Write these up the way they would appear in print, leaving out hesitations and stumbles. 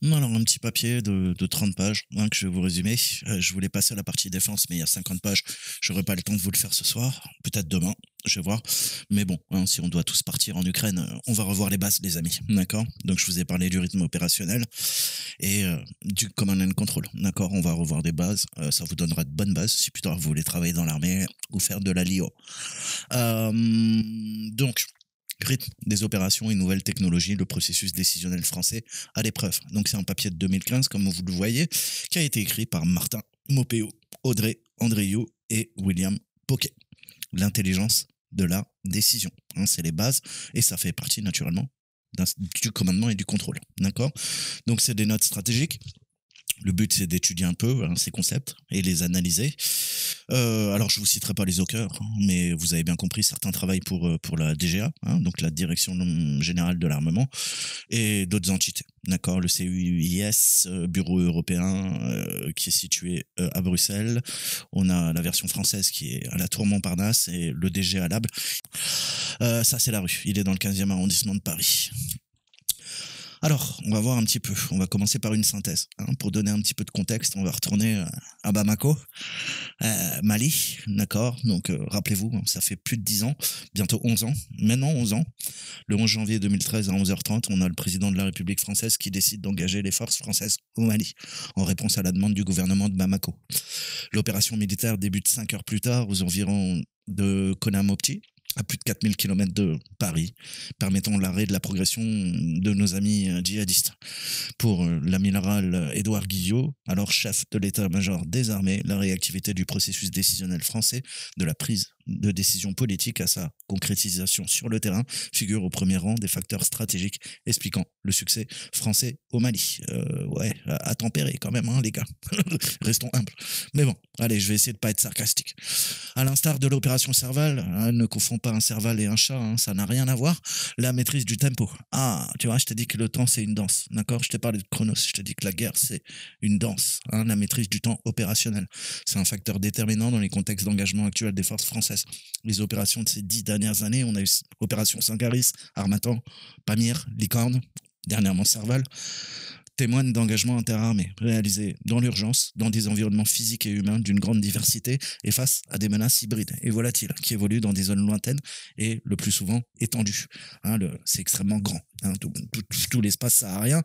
Alors, un petit papier de 30 pages hein, que je vais vous résumer. Je voulais passer à la partie défense, mais il y a 50 pages. J'aurai pas le temps de vous le faire ce soir. Peut-être demain, je vais voir. Mais bon, hein, si on doit tous partir en Ukraine, on va revoir les bases, les amis. D'accord. Donc, je vous ai parlé du rythme opérationnel et du command and control. D'accord. On va revoir des bases. Ça vous donnera de bonnes bases si plus tard vous voulez travailler dans l'armée ou faire de la LIO. Euh, donc, rythme des opérations et nouvelles technologies, le processus décisionnel français à l'épreuve. Donc c'est un papier de 2015, comme vous le voyez, qui a été écrit par Martin Maupeou, Audrey Andriou et William Poquet. L'intelligence de la décision. Hein, c'est les bases et ça fait partie naturellement du commandement et du contrôle. D'accord. Donc c'est des notes stratégiques. Le but, c'est d'étudier un peu hein, ces concepts et les analyser. Alors, je vous citerai pas les hackers, hein, mais vous avez bien compris, certains travaillent pour la DGA, hein, donc la Direction Générale de l'Armement, et d'autres entités. D'accord, le CUIS, Bureau européen, qui est situé à Bruxelles. On a la version française qui est à la Tour Montparnasse et le DGA Lab. Ça, c'est la rue. Il est dans le 15e arrondissement de Paris. Alors, on va voir un petit peu. On va commencer par une synthèse. Hein, pour donner un petit peu de contexte, on va retourner à Bamako, Mali, d'accord. Donc, rappelez-vous, hein, ça fait plus de 10 ans, bientôt 11 ans, maintenant 11 ans. Le 11 janvier 2013 à 11h30, on a le président de la République française qui décide d'engager les forces françaises au Mali, en réponse à la demande du gouvernement de Bamako. L'opération militaire débute 5 heures plus tard, aux environs de Konamopti, à plus de 4000 km de Paris, permettant l'arrêt de la progression de nos amis djihadistes. Pour l'amiral Édouard Guillot, alors chef de l'état-major des armées, la réactivité du processus décisionnel français, de la prise de décision politique à sa concrétisation sur le terrain, figure au premier rang des facteurs stratégiques expliquant le succès français au Mali. Ouais, à tempérer quand même, hein, les gars. Restons humbles. Mais bon, allez, je vais essayer de pas être sarcastique. À l'instar de l'opération Serval, hein, ne confond pas un Serval et un chat, hein, ça n'a rien à voir. La maîtrise du tempo. Ah, tu vois, je t'ai dit que le temps c'est une danse, d'accord. Je t'ai parlé de Chronos, je t'ai dit que la guerre c'est une danse. Hein, la maîtrise du temps opérationnel, c'est un facteur déterminant dans les contextes d'engagement actuels des forces françaises. Les opérations de ces 10 dernières années, on a eu opération Sangaris, Harmattan, Pamir, Licorne, dernièrement Serval, témoignent d'engagement interarmé réalisé dans l'urgence, dans des environnements physiques et humains d'une grande diversité et face à des menaces hybrides et volatiles qui évoluent dans des zones lointaines et le plus souvent étendues. Hein, c'est extrêmement grand. Hein, tout l'espace saharien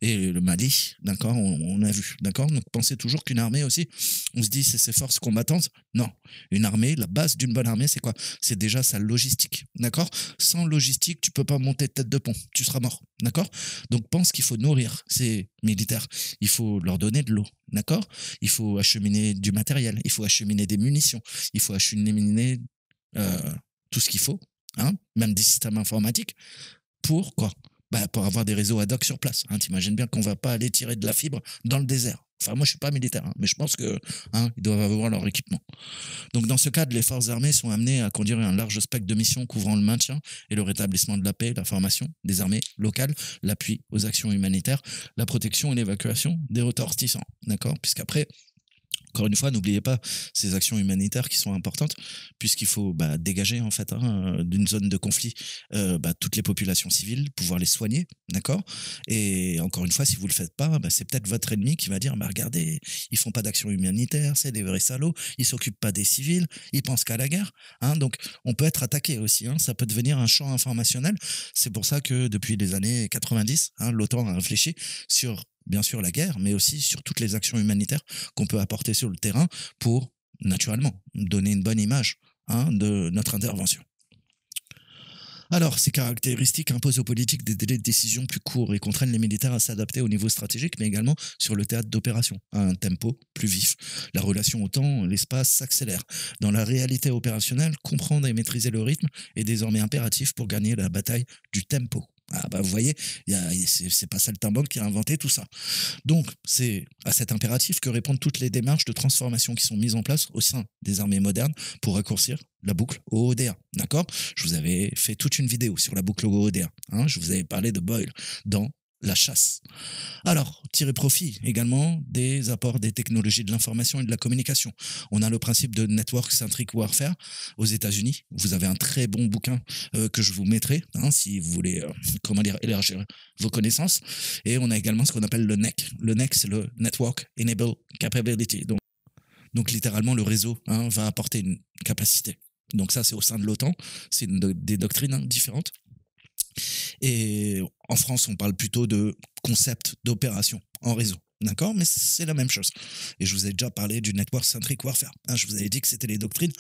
et le Mali, d'accord, on a vu, d'accord. Donc pensez toujours qu'une armée aussi, on se dit c'est ses forces combattantes. Non, une armée, la base d'une bonne armée, c'est quoi? C'est déjà sa logistique, d'accord. Sans logistique, tu peux pas monter tête de pont, tu seras mort, d'accord. Donc pense qu'il faut nourrir ces militaires, il faut leur donner de l'eau, d'accord. Il faut acheminer du matériel, il faut acheminer des munitions, il faut acheminer tout ce qu'il faut, hein, même des systèmes informatiques. Pour quoi? Bah, pour avoir des réseaux ad hoc sur place. Hein. T'imagines bien qu'on va pas aller tirer de la fibre dans le désert. Enfin, moi, je suis pas militaire, hein, mais je pense que hein, ils doivent avoir leur équipement. Donc, dans ce cadre, les forces armées sont amenées à conduire un large spectre de missions couvrant le maintien et le rétablissement de la paix, la formation des armées locales, l'appui aux actions humanitaires, la protection et l'évacuation des ressortissants. D'accord? Puisqu'après, encore une fois, n'oubliez pas ces actions humanitaires qui sont importantes, puisqu'il faut dégager en fait d'une zone de conflit toutes les populations civiles, pouvoir les soigner, d'accord. Et encore une fois, si vous le faites pas, c'est peut-être votre ennemi qui va dire, regardez, ils font pas d'action humanitaire, c'est des vrais salauds, ils s'occupent pas des civils, ils pensent qu'à la guerre. Hein, donc, on peut être attaqué aussi. Hein, ça peut devenir un champ informationnel. C'est pour ça que depuis les années 90, l'OTAN a réfléchi sur bien sûr la guerre, mais aussi sur toutes les actions humanitaires qu'on peut apporter sur le terrain pour, naturellement, donner une bonne image de notre intervention. Alors, ces caractéristiques imposent aux politiques des délais de décision plus courts et contraignent les militaires à s'adapter au niveau stratégique, mais également sur le théâtre d'opération, à un tempo plus vif. La relation au temps, l'espace s'accélère. Dans la réalité opérationnelle, comprendre et maîtriser le rythme est désormais impératif pour gagner la bataille du tempo. Ah vous voyez, c'est pas Saltimbanque qui a inventé tout ça. Donc, c'est à cet impératif que répondent toutes les démarches de transformation qui sont mises en place au sein des armées modernes pour raccourcir la boucle OODA. D'accord? Je vous avais fait toute une vidéo sur la boucle OODA. Hein, je vous avais parlé de Boyle dans La Chasse. Alors, tirer profit également des apports des technologies de l'information et de la communication. On a le principe de Network Centric Warfare aux États-Unis. Vous avez un très bon bouquin que je vous mettrai si vous voulez comment dire, élargir vos connaissances. Et on a également ce qu'on appelle le NEC. Le NEC, c'est le Network Enable Capability. Donc littéralement, le réseau va apporter une capacité. Donc ça, c'est au sein de l'OTAN. C'est des doctrines différentes. Et en France, on parle plutôt de concept d'opération en réseau. D'accord? Mais c'est la même chose. Et je vous ai déjà parlé du Network Centric Warfare. Je vous avais dit que c'était les doctrines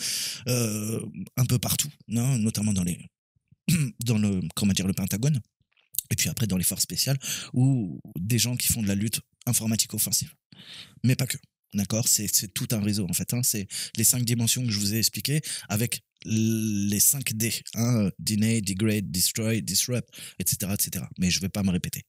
un peu partout, notamment dans le Pentagone. Et puis après, dans les forces spéciales, ou des gens qui font de la lutte informatique offensive. Mais pas que. D'accord? C'est tout un réseau, en fait. C'est les 5 dimensions que je vous ai expliquées avec les 5 D. Deny, degrade, destroy, disrupt, etc., etc. Mais je ne vais pas me répéter.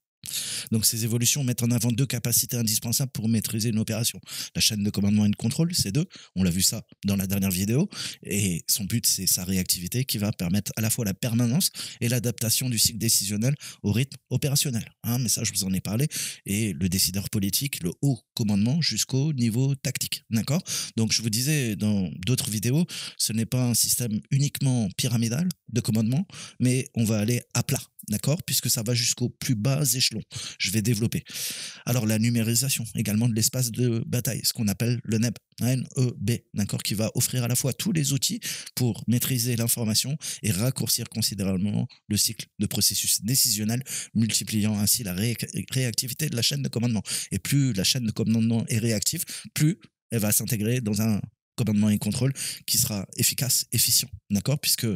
Donc ces évolutions mettent en avant 2 capacités indispensables pour maîtriser une opération. La chaîne de commandement et de contrôle, c'est 2. On l'a vu ça dans la dernière vidéo. Et son but, c'est sa réactivité qui va permettre à la fois la permanence et l'adaptation du cycle décisionnel au rythme opérationnel. Mais ça, je vous en ai parlé. Et le décideur politique, le haut commandement jusqu'au niveau tactique. D'accord? Donc je vous disais dans d'autres vidéos, ce n'est pas un système uniquement pyramidal de commandement, mais on va aller à plat. D'accord? Puisque ça va jusqu'aux plus bas échelons. Je vais développer. Alors, la numérisation également de l'espace de bataille, ce qu'on appelle le NEB, N-E-B, d'accord? Qui va offrir à la fois tous les outils pour maîtriser l'information et raccourcir considérablement le cycle de processus décisionnel, multipliant ainsi la réactivité de la chaîne de commandement. Et plus la chaîne de commandement est réactive, plus elle va s'intégrer dans un commandement et contrôle qui sera efficace, efficient, d'accord? Puisque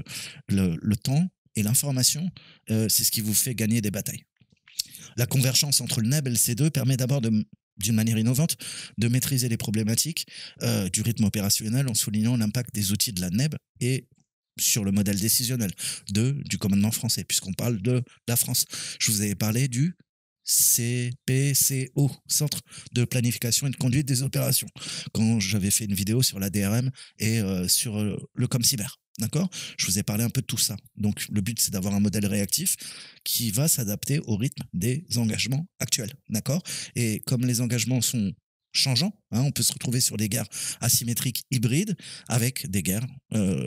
le temps et l'information, c'est ce qui vous fait gagner des batailles. La convergence entre le NEB et le C2 permet d'abord d'une manière innovante, de maîtriser les problématiques du rythme opérationnel en soulignant l'impact des outils de la NEB et sur le modèle décisionnel du commandement français, puisqu'on parle de la France. Je vous avais parlé du CPCO, Centre de planification et de conduite des opérations, quand j'avais fait une vidéo sur la DRM et sur le ComCyber. D'accord? Je vous ai parlé un peu de tout ça. Donc, le but, c'est d'avoir un modèle réactif qui va s'adapter au rythme des engagements actuels. D'accord? Et comme les engagements sont changeants, on peut se retrouver sur des guerres asymétriques hybrides avec des guerres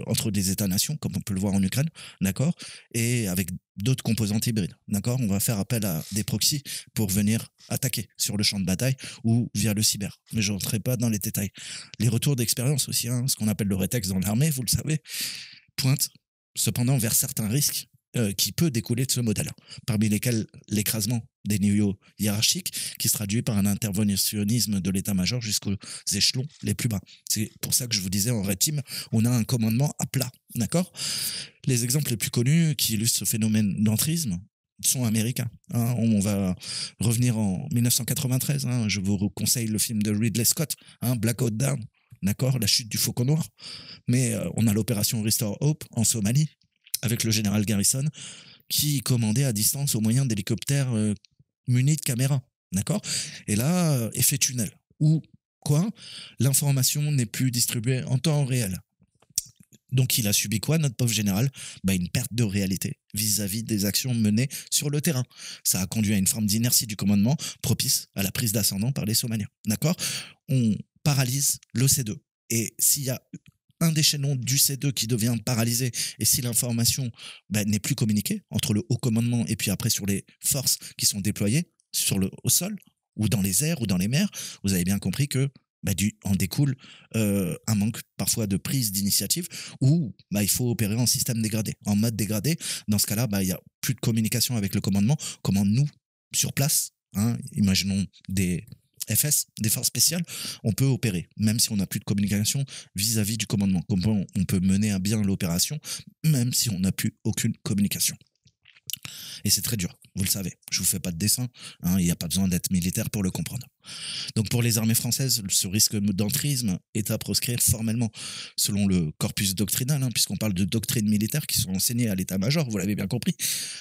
entre des États-nations, comme on peut le voir en Ukraine, d'accord? Et avec d'autres composantes hybrides, d'accord? On va faire appel à des proxys pour venir attaquer sur le champ de bataille ou via le cyber. Mais je ne rentrerai pas dans les détails. Les retours d'expérience aussi, ce qu'on appelle le rétex dans l'armée, vous le savez, pointe cependant vers certains risques qui peut découler de ce modèle, parmi lesquels l'écrasement des niveaux hiérarchiques qui se traduit par un interventionnisme de l'état-major jusqu'aux échelons les plus bas. C'est pour ça que je vous disais en Red Team, on a un commandement à plat, d'accord? Les exemples les plus connus qui illustrent ce phénomène d'entrisme sont américains. On va revenir en 1993, je vous conseille le film de Ridley Scott, Black Hawk Down, d'accord, la chute du Faucon Noir, mais on a l'opération Restore Hope en Somalie, avec le général Garrison, qui commandait à distance au moyen d'hélicoptères munis de caméras. D'accord? Et là, effet tunnel. Ou quoi? L'information n'est plus distribuée en temps réel. Donc, il a subi quoi, notre pauvre général? Une perte de réalité vis-à-vis des actions menées sur le terrain. Ça a conduit à une forme d'inertie du commandement propice à la prise d'ascendant par les Somaliens. D'accord? On paralyse l'OC2. Et s'il y a un des chaînons du C2 qui devient paralysé et si l'information n'est plus communiquée entre le haut commandement et puis après sur les forces qui sont déployées au sol ou dans les airs ou dans les mers, vous avez bien compris que en découle un manque parfois de prise d'initiative où il faut opérer en système dégradé, en mode dégradé. Dans ce cas-là, il n'y a plus de communication avec le commandement. Comment nous, sur place, imaginons des FS, des forces spéciales, on peut opérer, même si on n'a plus de communication vis-à-vis du commandement. Comment on peut mener à bien l'opération, même si on n'a plus aucune communication. Et c'est très dur, vous le savez. Je ne vous fais pas de dessin, il n'y a pas besoin d'être militaire pour le comprendre. Donc pour les armées françaises, ce risque d'entrisme est à proscrire formellement, selon le corpus doctrinal, puisqu'on parle de doctrines militaires qui sont enseignées à l'état-major, vous l'avez bien compris,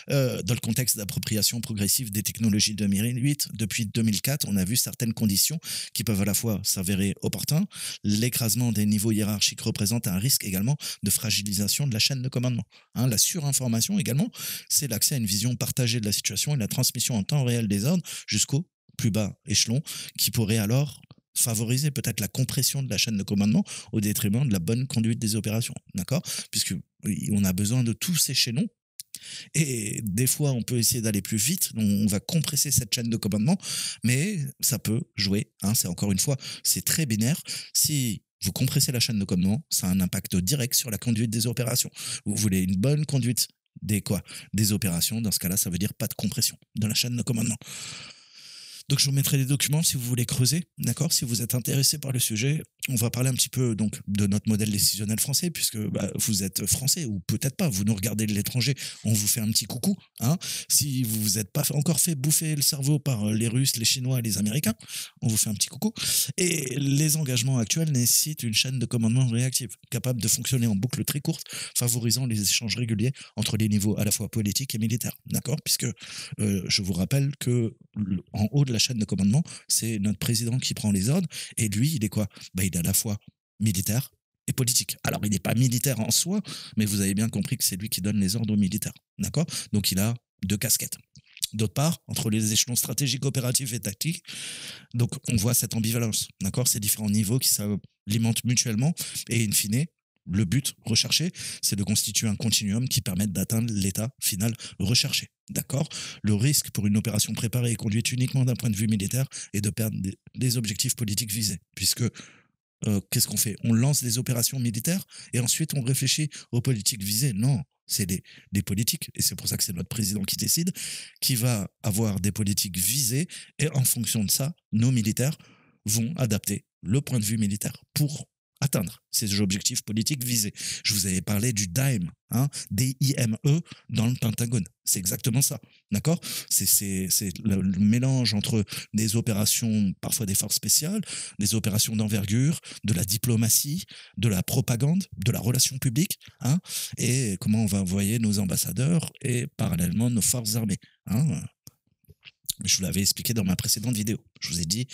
dans le contexte d'appropriation progressive des technologies de 2008. Depuis 2004, on a vu certaines conditions qui peuvent à la fois s'avérer opportunes. L'écrasement des niveaux hiérarchiques représente un risque également de fragilisation de la chaîne de commandement. La surinformation également, c'est l'accès à une vision partagée de la situation et la transmission en temps réel des ordres jusqu'au plus bas échelon qui pourrait alors favoriser peut-être la compression de la chaîne de commandement au détriment de la bonne conduite des opérations, d'accord? Puisque on a besoin de tous ces chaînons et des fois, on peut essayer d'aller plus vite. On va compresser cette chaîne de commandement, mais ça peut jouer. Hein, c'est encore une fois, c'est très binaire. Si vous compressez la chaîne de commandement, ça a un impact direct sur la conduite des opérations. Vous voulez une bonne conduite des opérations. Dans ce cas-là, ça veut dire pas de compression de la chaîne de commandement. Donc, je vous mettrai les documents si vous voulez creuser, d'accord? Si vous êtes intéressé par le sujet, on va parler un petit peu donc de notre modèle décisionnel français, puisque vous êtes français ou peut-être pas. Vous nous regardez de l'étranger, on vous fait un petit coucou, hein? Si vous vous êtes pas encore fait bouffer le cerveau par les Russes, les Chinois et les Américains, on vous fait un petit coucou. Et les engagements actuels nécessitent une chaîne de commandement réactive, capable de fonctionner en boucle très courte, favorisant les échanges réguliers entre les niveaux à la fois politiques et militaires, d'accord? Puisque je vous rappelle que en haut de la chaîne de commandement, c'est notre président qui prend les ordres. Et lui, il est quoi? Il est à la fois militaire et politique. Alors, il n'est pas militaire en soi, mais vous avez bien compris que c'est lui qui donne les ordres aux militaires. D'accord? Donc, il a deux casquettes. D'autre part, entre les échelons stratégiques, opératifs et tactiques, donc on voit cette ambivalence. D'accord? Ces différents niveaux qui s'alimentent mutuellement. Et in fine, le but recherché, c'est de constituer un continuum qui permette d'atteindre l'état final recherché. D'accord? Le risque pour une opération préparée et conduite uniquement d'un point de vue militaire est de perdre des objectifs politiques visés. Puisque, qu'est-ce qu'on fait? On lance des opérations militaires et ensuite on réfléchit aux politiques visées. Non, c'est des politiques, et c'est pour ça que c'est notre président qui décide, qui va avoir des politiques visées, et en fonction de ça, nos militaires vont adapter le point de vue militaire pour atteindre ces objectifs politiques visés. Je vous avais parlé du DIME, hein, D-I-M-E, dans le Pentagone. C'est exactement ça, d'accord? C'est le mélange entre des opérations, parfois des forces spéciales, des opérations d'envergure, de la diplomatie, de la propagande, de la relation publique, hein, et comment on va envoyer nos ambassadeurs et parallèlement nos forces armées. Hein. Je vous l'avais expliqué dans ma précédente vidéo. Je vous ai dit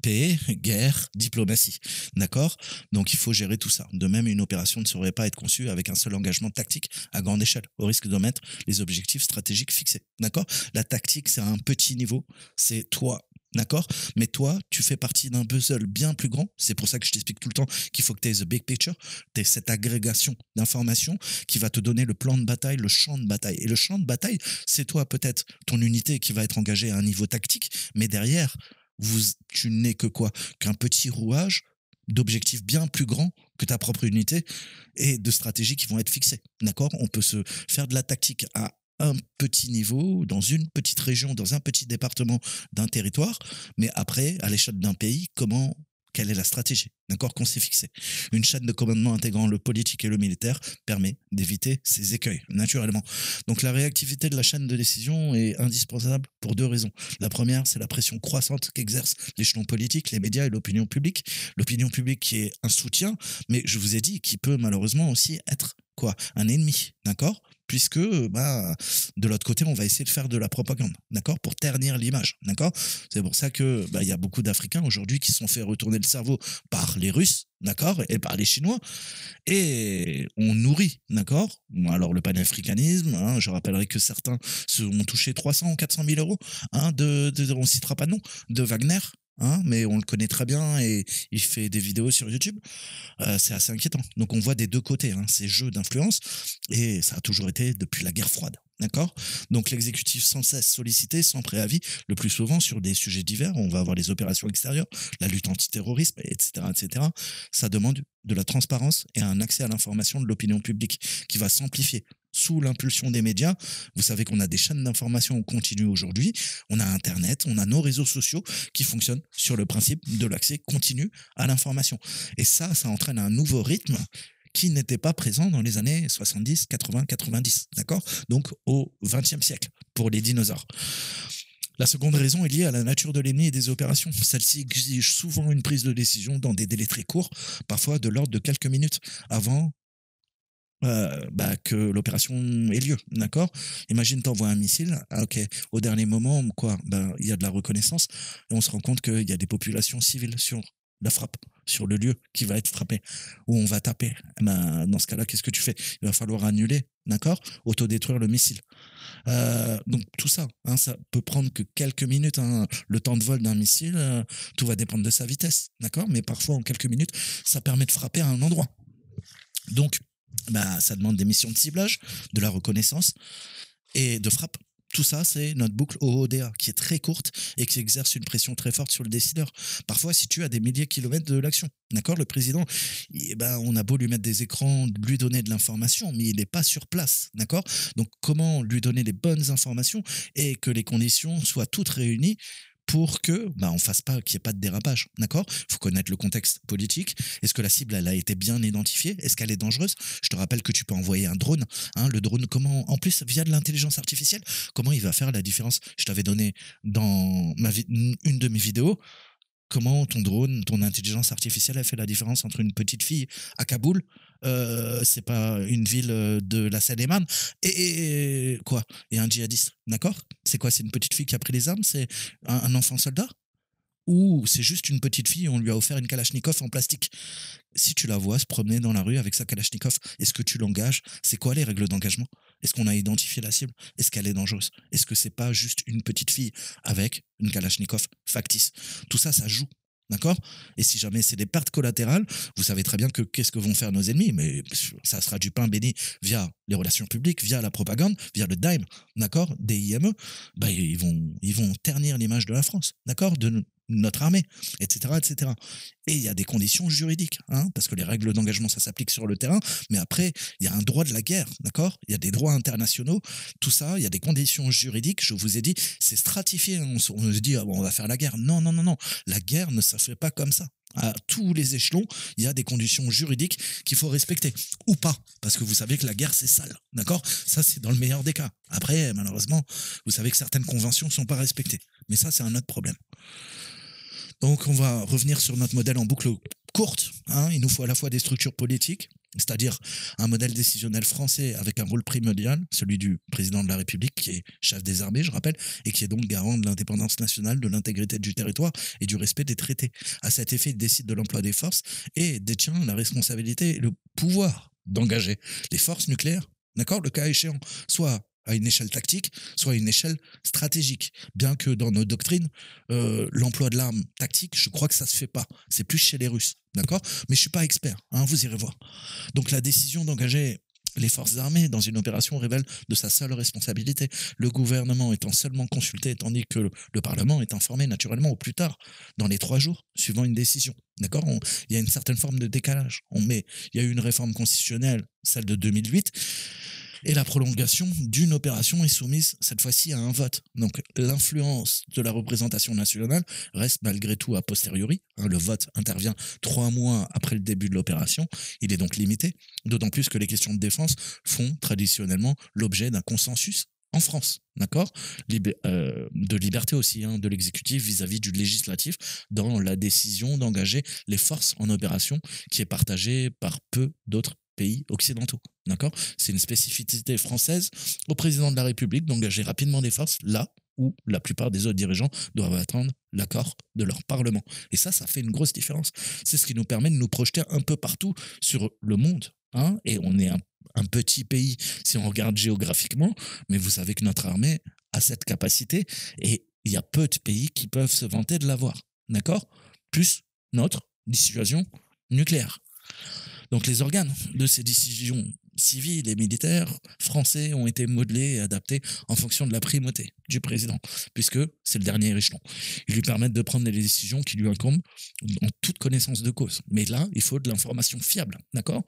paix, guerre, diplomatie. D'accord? Donc il faut gérer tout ça. De même, une opération ne saurait pas être conçue avec un seul engagement tactique à grande échelle, au risque d'omettre les objectifs stratégiques fixés. D'accord? La tactique, c'est à un petit niveau. C'est toi. D'accord? Mais toi, tu fais partie d'un puzzle bien plus grand. C'est pour ça que je t'explique tout le temps qu'il faut que tu aies the big picture. Tu aies cette agrégation d'informations qui va te donner le plan de bataille, le champ de bataille. Et le champ de bataille, c'est toi peut-être, ton unité qui va être engagée à un niveau tactique, mais derrière, tu n'es que quoi? Qu'un petit rouage d'objectifs bien plus grands que ta propre unité et de stratégies qui vont être fixées. D'accord? On peut se faire de la tactique à un petit niveau, dans une petite région, dans un petit département d'un territoire, mais après, à l'échelle d'un pays, quelle est la stratégie, d'accord, qu'on s'est fixée. Une chaîne de commandement intégrant le politique et le militaire permet d'éviter ces écueils, naturellement. Donc la réactivité de la chaîne de décision est indispensable pour deux raisons. La première, c'est la pression croissante qu'exerce l'échelon politique, les médias et l'opinion publique. L'opinion publique qui est un soutien, mais je vous ai dit, qui peut malheureusement aussi être un ennemi, d'accord? Puisque de l'autre côté, on va essayer de faire de la propagande, d'accord, pour ternir l'image, d'accord. C'est pour ça que il y a beaucoup d'Africains aujourd'hui qui se sont fait retourner le cerveau par les Russes, d'accord, et par les Chinois, et on nourrit, d'accord. Bon, alors le panafricanisme, hein, je rappellerai que certains ont touché 300 ou 400 000 euros, hein, on citera pas de nom, de Wagner. Hein, mais on le connaît très bien et il fait des vidéos sur YouTube. C'est assez inquiétant. Donc on voit des deux côtés, hein, ces jeux d'influence, et ça a toujours été depuis la guerre froide. D'accord? Donc l'exécutif sans cesse sollicité, sans préavis, le plus souvent sur des sujets divers. On va avoir les opérations extérieures, la lutte antiterrorisme, etc., etc. Ça demande de la transparence et un accès à l'information de l'opinion publique qui va s'amplifier sous l'impulsion des médias. Vous savez qu'on a des chaînes d'information continues aujourd'hui, on a Internet, on a nos réseaux sociaux qui fonctionnent sur le principe de l'accès continu à l'information. Et ça entraîne un nouveau rythme qui n'était pas présent dans les années 70, 80, 90, d'accord? Donc au XXe siècle, pour les dinosaures. La seconde raison est liée à la nature de l'ennemi et des opérations. Celle-ci exige souvent une prise de décision dans des délais très courts, parfois de l'ordre de quelques minutes avant que l'opération ait lieu, d'accord? Imagine, t'envoies un missile, ok, au dernier moment, il y a de la reconnaissance, et on se rend compte qu'il y a des populations civiles sur la frappe sur le lieu qui va être frappé, où on va taper. Ben, dans ce cas-là, qu'est-ce que tu fais? Il va falloir annuler, d'accord? Autodétruire le missile. Donc tout ça, hein, ça peut prendre que quelques minutes, hein, le temps de vol d'un missile, tout va dépendre de sa vitesse, d'accord? Mais parfois, en quelques minutes, ça permet de frapper à un endroit. Donc, bah, ça demande des missions de ciblage, de la reconnaissance et de frappe. Tout ça, c'est notre boucle OODA, qui est très courte et qui exerce une pression très forte sur le décideur. Parfois, si tu as des milliers de kilomètres de l'action, d'accord, le président, eh ben, on a beau lui mettre des écrans, lui donner de l'information, mais il n'est pas sur place, d'accord? Donc, comment lui donner les bonnes informations et que les conditions soient toutes réunies pour que on fasse pas qu'il n'y ait pas de dérapage, d'accord? Il faut connaître le contexte politique. Est-ce que la cible elle a été bien identifiée? Est-ce qu'elle est dangereuse? Je te rappelle que tu peux envoyer un drone, hein, le drone comment en plus via de l'intelligence artificielle, comment il va faire la différence? Je t'avais donné dans une de mes vidéos comment ton drone, ton intelligence artificielle a fait la différence entre une petite fille à Kaboul, c'est pas une ville de la Seine-et-Marne, et quoi? Et un djihadiste, d'accord? C'est quoi? C'est une petite fille qui a pris les armes? C'est un enfant soldat? Ou c'est juste une petite fille, on lui a offert une Kalachnikov en plastique? Si tu la vois se promener dans la rue avec sa Kalachnikov, est-ce que tu l'engages? C'est quoi les règles d'engagement? Est-ce qu'on a identifié la cible? Est-ce qu'elle est dangereuse? Est-ce que c'est pas juste une petite fille avec une Kalachnikov factice? Tout ça, ça joue. D'accord? Et si jamais c'est des pertes collatérales, vous savez très bien que qu'est-ce que vont faire nos ennemis? Mais ça sera du pain béni via les relations publiques, via la propagande, via le DIME, d'accord? DIME, bah, ils vont ternir l'image de la France, d'accord? De notre armée, etc., etc. Et il y a des conditions juridiques, hein, parce que les règles d'engagement, ça s'applique sur le terrain, mais après, il y a un droit de la guerre, d'accord? Il y a des droits internationaux, tout ça, il y a des conditions juridiques, je vous ai dit, c'est stratifié, hein, on se dit, ah bon, on va faire la guerre. Non, non, non, non, la guerre ne se fait pas comme ça. À tous les échelons, il y a des conditions juridiques qu'il faut respecter, ou pas, parce que vous savez que la guerre, c'est sale, d'accord? Ça, c'est dans le meilleur des cas. Après, malheureusement, vous savez que certaines conventions ne sont pas respectées, mais ça, c'est un autre problème. Donc, on va revenir sur notre modèle en boucle courte, hein. Il nous faut à la fois des structures politiques, c'est-à-dire un modèle décisionnel français avec un rôle primordial, celui du président de la République, qui est chef des armées, je rappelle, et qui est donc garant de l'indépendance nationale, de l'intégrité du territoire et du respect des traités. À cet effet, il décide de l'emploi des forces et détient la responsabilité et le pouvoir d'engager les forces nucléaires, d'accord, le cas échéant, soit à une échelle tactique, soit à une échelle stratégique. Bien que dans nos doctrines, l'emploi de l'arme tactique, je crois que ça se fait pas. C'est plus chez les Russes, d'accord? Mais je suis pas expert, hein, vous irez voir. Donc la décision d'engager les forces armées dans une opération révèle de sa seule responsabilité. Le gouvernement étant seulement consulté, tandis que le Parlement est informé naturellement au plus tard, dans les 3 jours, suivant une décision. D'accord? Il y a une certaine forme de décalage. Il y a eu une réforme constitutionnelle, celle de 2008, et la prolongation d'une opération est soumise cette fois-ci à un vote. Donc l'influence de la représentation nationale reste malgré tout a posteriori. Le vote intervient 3 mois après le début de l'opération. Il est donc limité, d'autant plus que les questions de défense font traditionnellement l'objet d'un consensus en France, d'accord? De liberté aussi, hein, de l'exécutif vis-à-vis du législatif dans la décision d'engager les forces en opération qui est partagée par peu d'autres pays occidentaux, d'accord? C'est une spécificité française au président de la République d'engager rapidement des forces là où la plupart des autres dirigeants doivent attendre l'accord de leur parlement. Et ça fait une grosse différence. C'est ce qui nous permet de nous projeter un peu partout sur le monde, hein? Et on est un petit pays si on regarde géographiquement, mais vous savez que notre armée a cette capacité et il y a peu de pays qui peuvent se vanter de l'avoir, d'accord? Plus notre dissuasion nucléaire. Donc les organes de ces décisions civiles et militaires français ont été modelés et adaptés en fonction de la primauté du président, puisque c'est le dernier échelon. Ils lui permettent de prendre les décisions qui lui incombent en toute connaissance de cause. Mais là, il faut de l'information fiable, d'accord?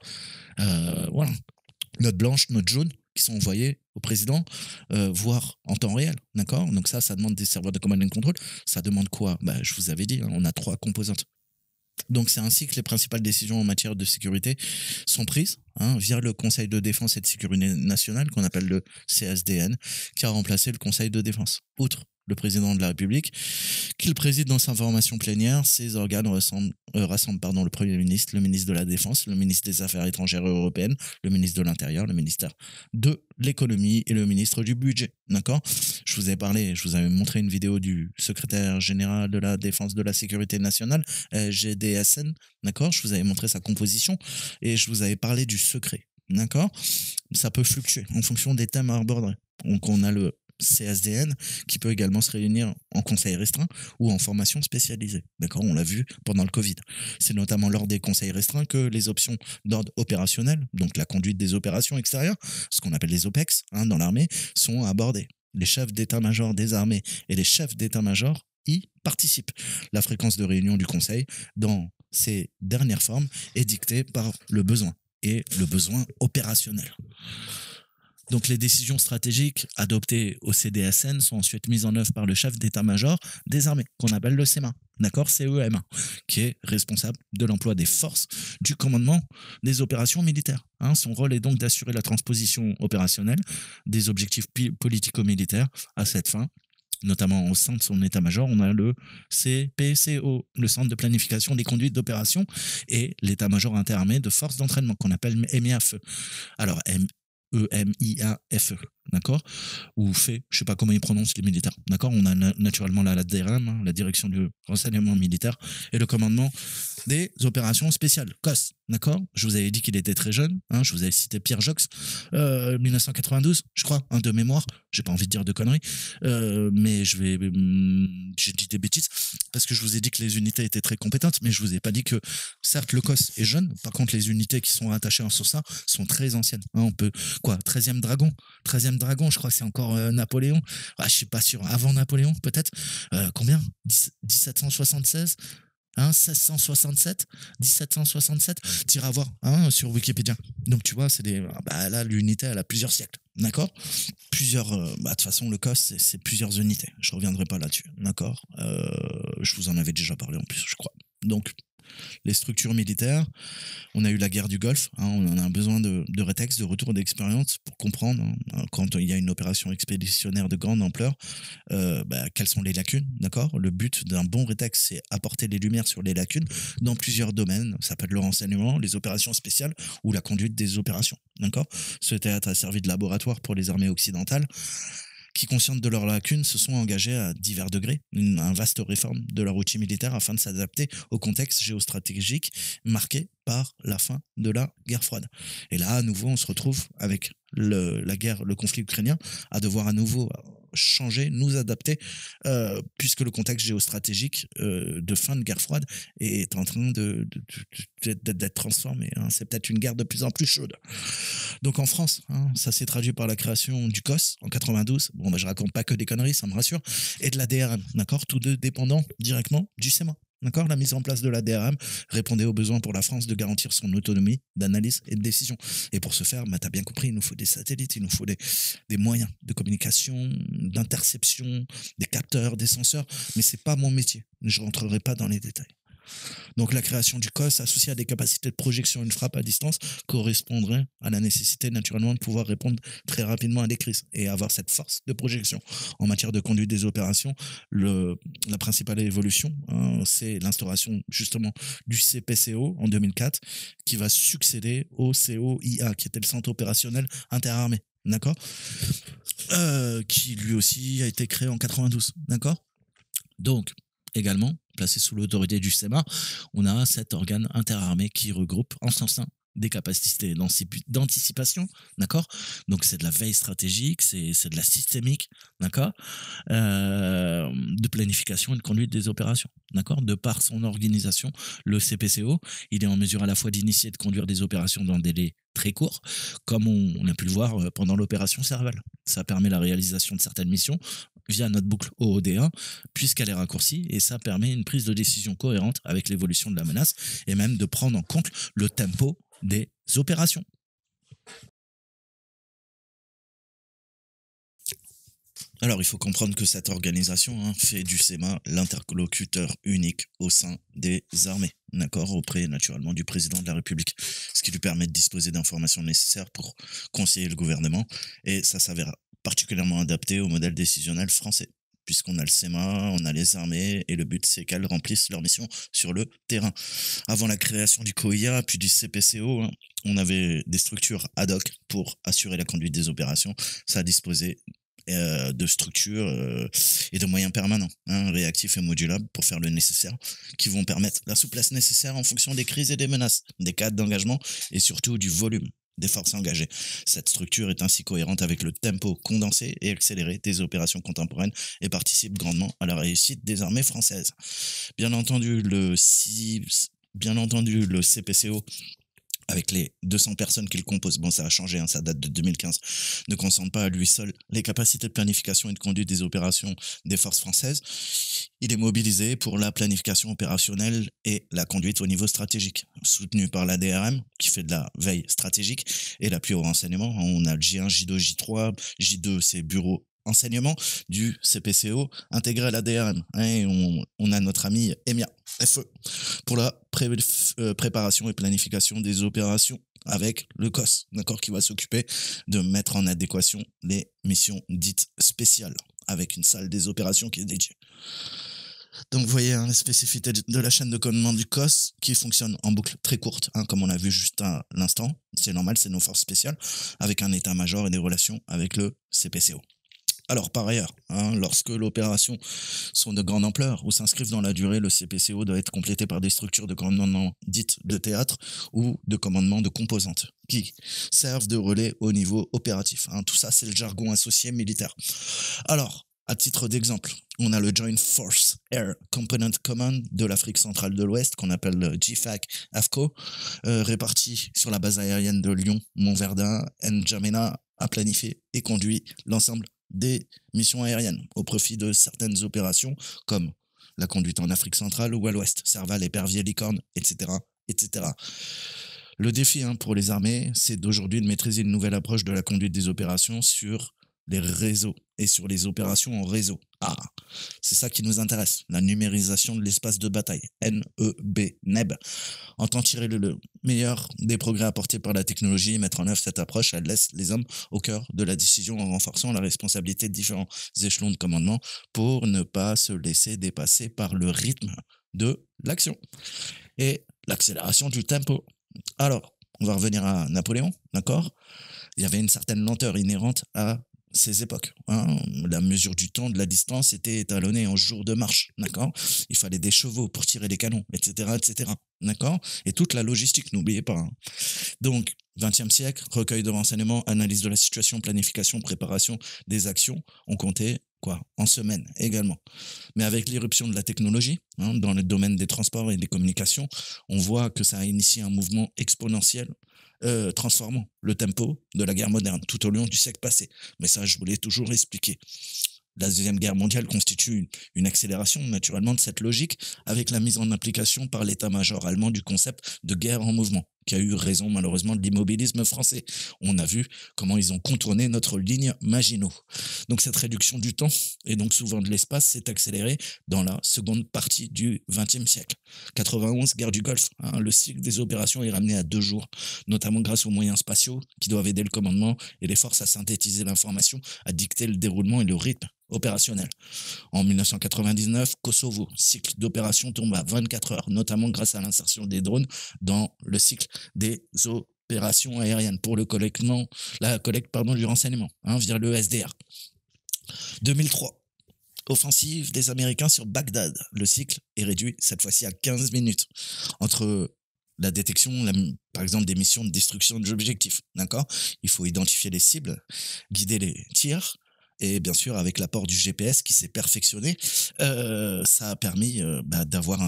Voilà. Note blanche, note jaune, qui sont envoyées au président, voire en temps réel, d'accord? Donc ça demande des serveurs de command and control. Ça demande quoi? Je vous avais dit, hein, on a 3 composantes. Donc c'est ainsi que les principales décisions en matière de sécurité sont prises, hein, via le Conseil de défense et de sécurité nationale qu'on appelle le CSDN, qui a remplacé le Conseil de défense. Outre le président de la République, qu'il préside dans sa formation plénière. Ces organes rassemblent le Premier ministre, le ministre de la Défense, le ministre des Affaires étrangères et européennes, le ministre de l'Intérieur, le ministère de l'économie et le ministre du budget. D'accord? Je vous ai parlé, je vous avais montré une vidéo du secrétaire général de la Défense de la Sécurité nationale, GDSN. D'accord? Je vous avais montré sa composition et je vous avais parlé du secret. D'accord? Ça peut fluctuer en fonction des thèmes à aborder. Donc, on a le CSDN qui peut également se réunir en conseil restreint ou en formation spécialisée. D'accord? On l'a vu pendant le Covid. C'est notamment lors des conseils restreints que les options d'ordre opérationnel, donc la conduite des opérations extérieures, ce qu'on appelle les OPEX dans l'armée, sont abordées. Les chefs d'état-major des armées et les chefs d'état-major y participent. La fréquence de réunion du conseil dans ces dernières formes est dictée par le besoin et le besoin opérationnel. Donc les décisions stratégiques adoptées au CDSN sont ensuite mises en œuvre par le chef d'état-major des armées, qu'on appelle le CEMA, d'accord, CEMA, qui est responsable de l'emploi des forces du commandement des opérations militaires. Son rôle est donc d'assurer la transposition opérationnelle des objectifs politico-militaires à cette fin. Notamment au sein de son état-major, on a le CPCO, le Centre de planification des conduites d'opération, et l'état-major interarmé de forces d'entraînement, qu'on appelle MEAFE. Alors, EMIAFE, d'accord? Ou fait, je sais pas comment ils prononcent les militaires, d'accord? On a naturellement la DRM, la direction du renseignement militaire, et le commandement des opérations spéciales, COS, d'accord? Je vous avais dit qu'il était très jeune, je vous avais cité Pierre Jox, 1992, je crois, de mémoire, j'ai pas envie de dire de conneries, mais j'ai dit des bêtises, parce que je vous ai dit que les unités étaient très compétentes, mais je vous ai pas dit que, certes, le COS est jeune, par contre, les unités qui sont rattachées en ça sont très anciennes, on peut, quoi, 13e dragon, je crois que c'est encore Napoléon, je suis pas sûr, avant Napoléon, peut-être, combien? 1776? 1667, 1767, tire à voir sur Wikipédia. Donc tu vois, c'est là l'unité elle a plusieurs siècles, d'accord? Plusieurs, de toute façon le COS c'est plusieurs unités. Je reviendrai pas là-dessus, d'accord? Je vous en avais déjà parlé en plus, je crois. Donc les structures militaires, on a eu la guerre du Golfe, on a besoin de rétexte, de retour d'expérience pour comprendre quand il y a une opération expéditionnaire de grande ampleur, quelles sont les lacunes, d'accord? Le but d'un bon rétexte, c'est apporter les lumières sur les lacunes dans plusieurs domaines, ça peut être le renseignement, les opérations spéciales ou la conduite des opérations, d'accord? Ce théâtre a servi de laboratoire pour les armées occidentales qui, conscientes de leurs lacunes, se sont engagés à divers degrés un vaste réforme de leur outil militaire afin de s'adapter au contexte géostratégique marqué par la fin de la guerre froide. Et là, à nouveau, on se retrouve avec le conflit ukrainien, à devoir à nouveau changer, nous adapter, puisque le contexte géostratégique de fin de guerre froide est en train d'être transformé. C'est peut-être une guerre de plus en plus chaude. Donc en France, ça s'est traduit par la création du COS en 92. Bon, je raconte pas que des conneries, ça me rassure. Et de la DRM, d'accord? Tous deux dépendants directement du CEMA. D'accord? La mise en place de la DRM répondait aux besoins pour la France de garantir son autonomie d'analyse et de décision. Et pour ce faire, tu as bien compris, il nous faut des satellites, il nous faut des moyens de communication, d'interception, des capteurs, des senseurs. Mais c'est pas mon métier. Je rentrerai pas dans les détails. Donc la création du COS associée à des capacités de projection et une frappe à distance correspondrait à la nécessité naturellement de pouvoir répondre très rapidement à des crises et avoir cette force de projection. En matière de conduite des opérations, la principale évolution, c'est l'instauration justement du CPCO en 2004 qui va succéder au COIA qui était le centre opérationnel interarmé, d'accord, qui lui aussi a été créé en 92, d'accord. Donc également, placé sous l'autorité du CEMA, on a cet organe interarmé qui regroupe en son sein des capacités d'anticipation, d'accord? Donc c'est de la veille stratégique, c'est de la systémique, d'accord? De planification et de conduite des opérations, d'accord? De par son organisation, le CPCO, il est en mesure à la fois d'initier et de conduire des opérations dans des délais très courts, comme on a pu le voir pendant l'opération Serval. Ça permet la réalisation de certaines missions via notre boucle OOD1, puisqu'elle est raccourcie, et ça permet une prise de décision cohérente avec l'évolution de la menace, et même de prendre en compte le tempo des opérations. Alors, il faut comprendre que cette organisation fait du CEMA l'interlocuteur unique au sein des armées, d'accord, auprès naturellement du président de la République, ce qui lui permet de disposer d'informations nécessaires pour conseiller le gouvernement, et ça s'avère particulièrement adapté au modèle décisionnel français. puisqu'on a le SEMA, on a les armées, et le but, c'est qu'elles remplissent leur mission sur le terrain. Avant la création du COIA, puis du CPCO, hein, on avait des structures ad hoc pour assurer la conduite des opérations. Ça a disposé de structures et de moyens permanents, hein, réactifs et modulables pour faire le nécessaire, qui vont permettre la souplesse nécessaire en fonction des crises et des menaces, des cadres d'engagement et surtout du volume des forces engagées. Cette structure est ainsi cohérente avec le tempo condensé et accéléré des opérations contemporaines et participe grandement à la réussite des armées françaises. Bien entendu, le CPCO, avec les 200 personnes qu'il compose, bon ça a changé, hein, ça date de 2015, ne concentre pas à lui seul les capacités de planification et de conduite des opérations des forces françaises. Il est mobilisé pour la planification opérationnelle et la conduite au niveau stratégique, soutenu par la DRM qui fait de la veille stratégique et l'appui au renseignement. On a le J1, J2, J3, J2 c'est bureau enseignement du CPCO intégré à la DRM. Et on a notre ami EMIA, FE, pour la préparation et planification des opérations avec le COS, d'accord, qui va s'occuper de mettre en adéquation les missions dites spéciales avec une salle des opérations qui est dédiée. Donc vous voyez hein, la spécificité de la chaîne de commandement du COS qui fonctionne en boucle très courte, hein, comme on a vu juste à l'instant. C'est normal, c'est nos forces spéciales, avec un état-major et des relations avec le CPCO. Alors par ailleurs, hein, lorsque l'opération sont de grande ampleur ou s'inscrivent dans la durée, le CPCO doit être complété par des structures de commandement dites de théâtre ou de commandement de composantes qui servent de relais au niveau opératif. Hein. Tout ça, c'est le jargon associé militaire. Alors, à titre d'exemple, on a le Joint Force Air Component Command de l'Afrique centrale de l'Ouest, qu'on appelle le GFAC-AFCO, réparti sur la base aérienne de Lyon, Montverdun, N'Djamena, a planifié et conduit l'ensemble des missions aériennes au profit de certaines opérations comme la conduite en Afrique centrale ou à l'Ouest, Serval, Épervier, Licorne, etc., etc. Le défi hein, pour les armées, c'est d'aujourd'hui de maîtriser une nouvelle approche de la conduite des opérations sur les réseaux et sur les opérations en réseau. Ah, c'est ça qui nous intéresse, la numérisation de l'espace de bataille, NEB. Entend tirer le meilleur des progrès apportés par la technologie et mettre en œuvre cette approche, elle laisse les hommes au cœur de la décision en renforçant la responsabilité de différents échelons de commandement pour ne pas se laisser dépasser par le rythme de l'action et l'accélération du tempo. Alors, on va revenir à Napoléon, d'accord ? Il y avait une certaine lenteur inhérente à ces époques. Hein. La mesure du temps, de la distance était étalonnée en jours de marche, d'accord ? Il fallait des chevaux pour tirer les canons, etc., etc., d'accord ? Et toute la logistique, n'oubliez pas. Hein. Donc, 20e siècle, recueil de renseignements, analyse de la situation, planification, préparation des actions, on comptait quoi en semaines également. Mais avec l'irruption de la technologie, hein, dans le domaine des transports et des communications, on voit que ça a initié un mouvement exponentiel transformant le tempo de la guerre moderne tout au long du siècle passé. Mais ça, je vous l'ai toujours expliqué. La Deuxième Guerre mondiale constitue une accélération naturellement de cette logique avec la mise en application par l'état-major allemand du concept de guerre en mouvement, qui a eu raison malheureusement de l'immobilisme français. On a vu comment ils ont contourné notre ligne Maginot. Donc cette réduction du temps et donc souvent de l'espace s'est accélérée dans la seconde partie du XXe siècle. 91, guerre du Golfe, hein, le cycle des opérations est ramené à 2 jours, notamment grâce aux moyens spatiaux qui doivent aider le commandement et les forces à synthétiser l'information, à dicter le déroulement et le rythme opérationnel. En 1999, Kosovo, cycle d'opération tombe à 24 heures, notamment grâce à l'insertion des drones dans le cycle des opérations aériennes pour la collecte du renseignement hein, via le SDR. 2003, offensive des Américains sur Bagdad. Le cycle est réduit cette fois-ci à 15 minutes entre la détection, par exemple, des missions de destruction de l'objectif. D'accord ? Il faut identifier les cibles, guider les tirs. Et bien sûr, avec l'apport du GPS qui s'est perfectionné, ça a permis d'avoir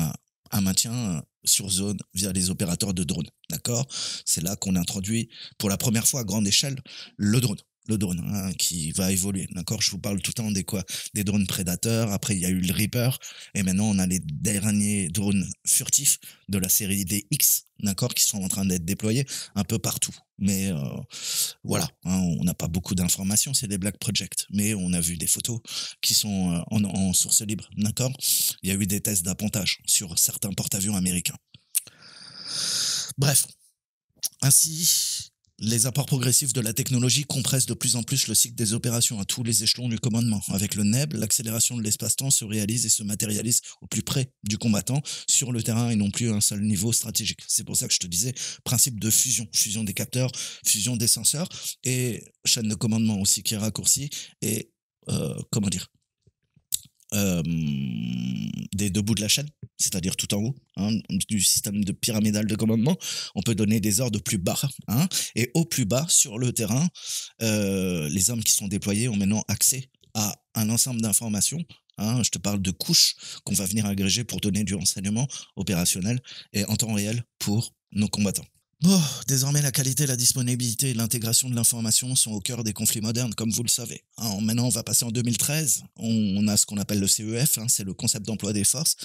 un maintien sur zone via les opérateurs de drones. D'accord ? C'est là qu'on introduit pour la première fois à grande échelle le drone. Le drone hein, qui va évoluer, d'accord ? Je vous parle tout le temps des drones prédateurs, après il y a eu le Reaper, et maintenant on a les derniers drones furtifs de la série DX, d'accord, qui sont en train d'être déployés un peu partout. Mais voilà, hein, on n'a pas beaucoup d'informations, c'est des Black Project, mais on a vu des photos qui sont en source libre, d'accord ? Il y a eu des tests d'appontage sur certains porte-avions américains. Bref, ainsi Les apports progressifs de la technologie compressent de plus en plus le cycle des opérations à tous les échelons du commandement. Avec le NEB, l'accélération de l'espace-temps se réalise et se matérialise au plus près du combattant, sur le terrain et non plus à un seul niveau stratégique. C'est pour ça que je te disais, principe de fusion, fusion des capteurs, fusion des senseurs et chaîne de commandement aussi qui est raccourcie et comment dire euh, des deux bouts de la chaîne, c'est-à-dire tout en haut, hein, du système de pyramidal de commandement, on peut donner des ordres plus bas, hein, et au plus bas, sur le terrain, les hommes qui sont déployés ont maintenant accès à un ensemble d'informations. Hein, je te parle de couches qu'on va venir agréger pour donner du renseignement opérationnel et en temps réel pour nos combattants. Bon, désormais, la qualité, la disponibilité et l'intégration de l'information sont au cœur des conflits modernes, comme vous le savez. Hein, maintenant, on va passer en 2013. On a ce qu'on appelle le CEF, hein, c'est le concept d'emploi des forces.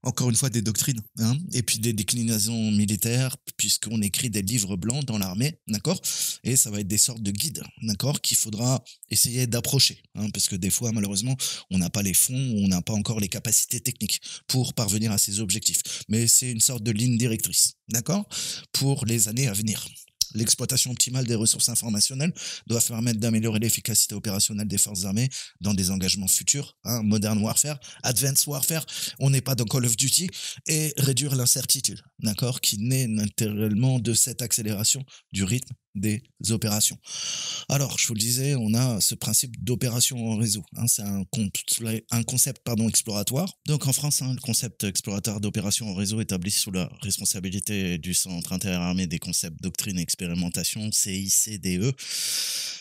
Encore une fois, des doctrines, hein, et puis des déclinaisons militaires, puisqu'on écrit des livres blancs dans l'armée, d'accord. Et ça va être des sortes de guides, d'accord, qu'il faudra essayer d'approcher, hein, parce que des fois, malheureusement, on n'a pas les fonds, on n'a pas encore les capacités techniques pour parvenir à ces objectifs. Mais c'est une sorte de ligne directrice, d'accord, pour les années à venir. L'exploitation optimale des ressources informationnelles doit permettre d'améliorer l'efficacité opérationnelle des forces armées dans des engagements futurs, hein, Modern Warfare, Advanced Warfare, on n'est pas dans Call of Duty, et réduire l'incertitude, d'accord, qui naît naturellement de cette accélération du rythme des opérations. Alors, je vous le disais, on a ce principe d'opération en réseau. Hein, c'est un concept exploratoire. Donc en France, hein, le concept exploratoire d'opération en réseau établi sous la responsabilité du Centre interarmé des concepts doctrine et expérimentation, CICDE,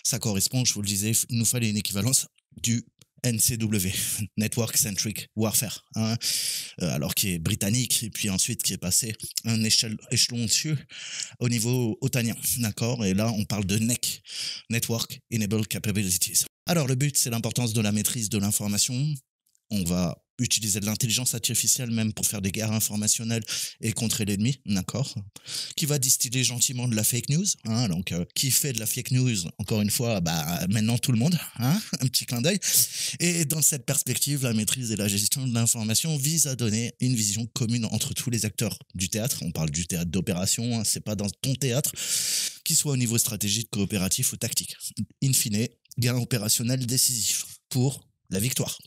ça correspond, je vous le disais, il nous fallait une équivalence du NCW, Network Centric Warfare, hein, alors qui est britannique, et puis ensuite qui est passé un échelon dessus au niveau otanien, d'accord. Et là, on parle de NEC, Network Enabled Capabilities. Alors, le but, c'est l'importance de la maîtrise de l'information. On va utiliser de l'intelligence artificielle même pour faire des guerres informationnelles et contrer l'ennemi, d'accord, qui va distiller gentiment de la fake news, hein, donc qui fait de la fake news, encore une fois, bah maintenant tout le monde, hein, un petit clin d'œil. Et dans cette perspective, la maîtrise et la gestion de l'information vise à donner une vision commune entre tous les acteurs du théâtre. On parle du théâtre d'opération, hein, c'est pas dans ton théâtre, qu'il soit au niveau stratégique, coopératif ou tactique. In fine, gain opérationnel décisif pour la victoire.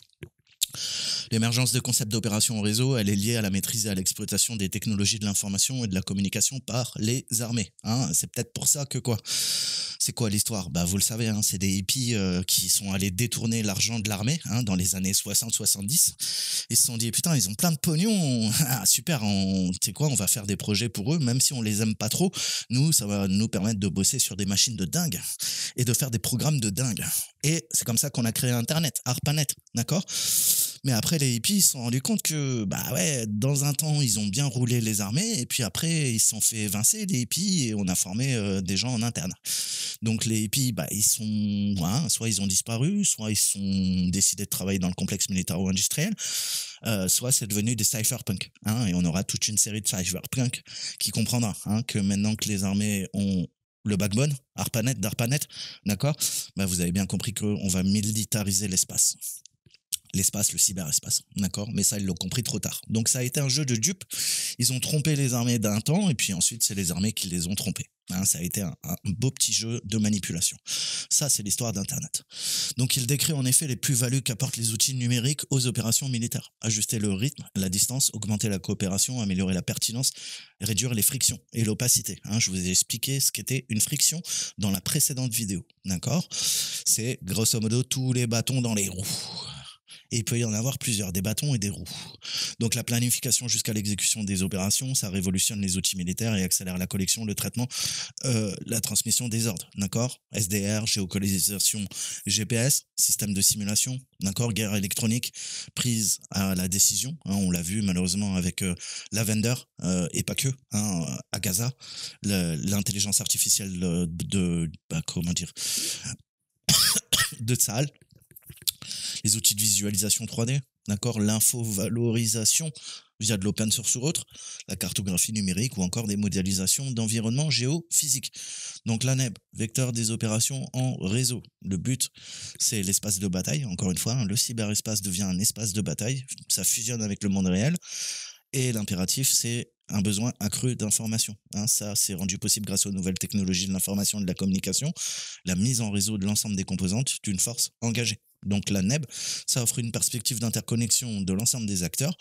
L'émergence de concepts d'opération en réseau, elle est liée à la maîtrise et à l'exploitation des technologies de l'information et de la communication par les armées. Hein. C'est peut-être pour ça que quoi. C'est quoi l'histoire? Bah, vous le savez, hein, c'est des hippies qui sont allés détourner l'argent de l'armée, hein, dans les années 60-70. Ils se sont dit, putain, ils ont plein de pognon. Ah, super, tu sais quoi, on va faire des projets pour eux, même si on les aime pas trop. Nous, ça va nous permettre de bosser sur des machines de dingue et de faire des programmes de dingue. Et c'est comme ça qu'on a créé Internet, ARPANET, d'accord? Mais après, les hippies, ils se sont rendus compte que, bah ouais, dans un temps, ils ont bien roulé les armées, et puis après, ils se sont fait évincer, les hippies, et on a formé des gens en interne. Donc les hippies, bah, ils sont, hein, soit ils ont disparu, soit ils sont décidés de travailler dans le complexe militaro-industriel, soit c'est devenu des cypherpunks, hein, et on aura toute une série de cypherpunks qui comprendra, hein, que maintenant que les armées ont le backbone, ARPANET, d'ARPANET, d'accord, bah, vous avez bien compris qu'on va militariser l'espace. L'espace, le cyberespace, d'accord. Mais ça, ils l'ont compris trop tard. Donc ça a été un jeu de dupes. Ils ont trompé les armées d'un temps, et puis ensuite, c'est les armées qui les ont trompés. Hein, ça a été un beau petit jeu de manipulation. Ça, c'est l'histoire d'Internet. Donc, il décrit en effet les plus-values qu'apportent les outils numériques aux opérations militaires. Ajuster le rythme, la distance, augmenter la coopération, améliorer la pertinence, réduire les frictions et l'opacité. Hein, je vous ai expliqué ce qu'était une friction dans la précédente vidéo. D'accord? C'est grosso modo tous les bâtons dans les roues. Et il peut y en avoir plusieurs, des bâtons et des roues. Donc la planification jusqu'à l'exécution des opérations, ça révolutionne les outils militaires et accélère la collection, le traitement, la transmission des ordres, d'accord. SDR, géolocalisation, GPS, système de simulation, d'accord, guerre électronique, prise à la décision, hein, on l'a vu malheureusement avec Lavender, et pas que, hein, à Gaza, l'intelligence artificielle comment dire, de Tsahal, les outils de visualisation 3D, d'accord, l'infovalorisation via de l'open source ou autre, la cartographie numérique ou encore des modélisations d'environnement géophysique. Donc l'ANEB, vecteur des opérations en réseau. Le but, c'est l'espace de bataille, encore une fois, hein, le cyberespace devient un espace de bataille, ça fusionne avec le monde réel, Et l'impératif, c'est un besoin accru d'information. Hein, ça, c'est rendu possible grâce aux nouvelles technologies de l'information et de la communication, la mise en réseau de l'ensemble des composantes d'une force engagée. Donc la NEB, ça offre une perspective d'interconnexion de l'ensemble des acteurs.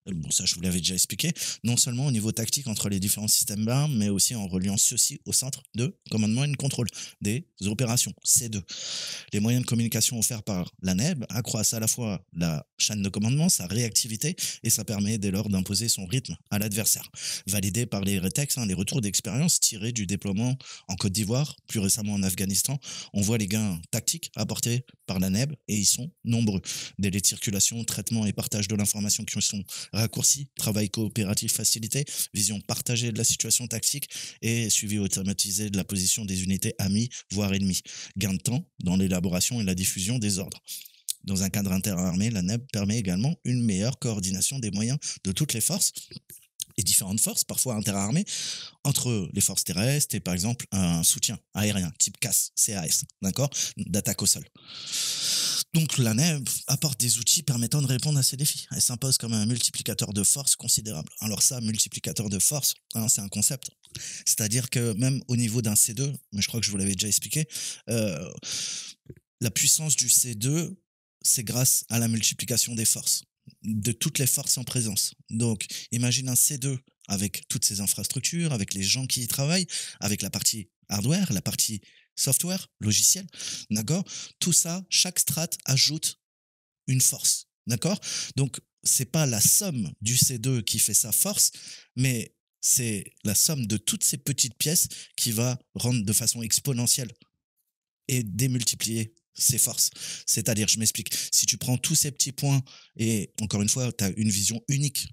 Bon, ça, je vous l'avais déjà expliqué. Non seulement au niveau tactique entre les différents systèmes d'armes, mais aussi en reliant ceux-ci au centre de commandement et de contrôle des opérations, C2. Les moyens de communication offerts par la NEB accroissent à la fois la chaîne de commandement, sa réactivité, et ça permet dès lors d'imposer son rythme à l'adversaire. Validé par les RETEX, les retours d'expérience tirés du déploiement en Côte d'Ivoire, plus récemment en Afghanistan, on voit les gains tactiques apportés par la NEB et ils sont nombreux. Délais de circulation, traitement et partage de l'information qui sont raccourcis, travail coopératif facilité, vision partagée de la situation tactique et suivi automatisé de la position des unités amies, voire ennemies. Gain de temps dans l'élaboration et la diffusion des ordres. Dans un cadre interarmé, la NEB permet également une meilleure coordination des moyens de toutes les forces et différentes forces, parfois interarmées, entre les forces terrestres et par exemple un soutien aérien type CAS, d'accord, d'attaque au sol. Donc la NEB apporte des outils permettant de répondre à ces défis. Elle s'impose comme un multiplicateur de force considérable. Alors ça, multiplicateur de force, c'est un concept. C'est-à-dire que même au niveau d'un C2, mais je crois que je vous l'avais déjà expliqué, la puissance du C2, c'est grâce à la multiplication des forces, de toutes les forces en présence. Donc, imagine un C2 avec toutes ses infrastructures, avec les gens qui y travaillent, avec la partie hardware, la partie software, logiciel, d'accord? Tout ça, chaque strate ajoute une force, d'accord? Donc, c'est pas la somme du C2 qui fait sa force, mais c'est la somme de toutes ces petites pièces qui va rendre de façon exponentielle et démultiplier ses forces. C'est-à-dire, je m'explique, si tu prends tous ces petits points et encore une fois, tu as une vision unique,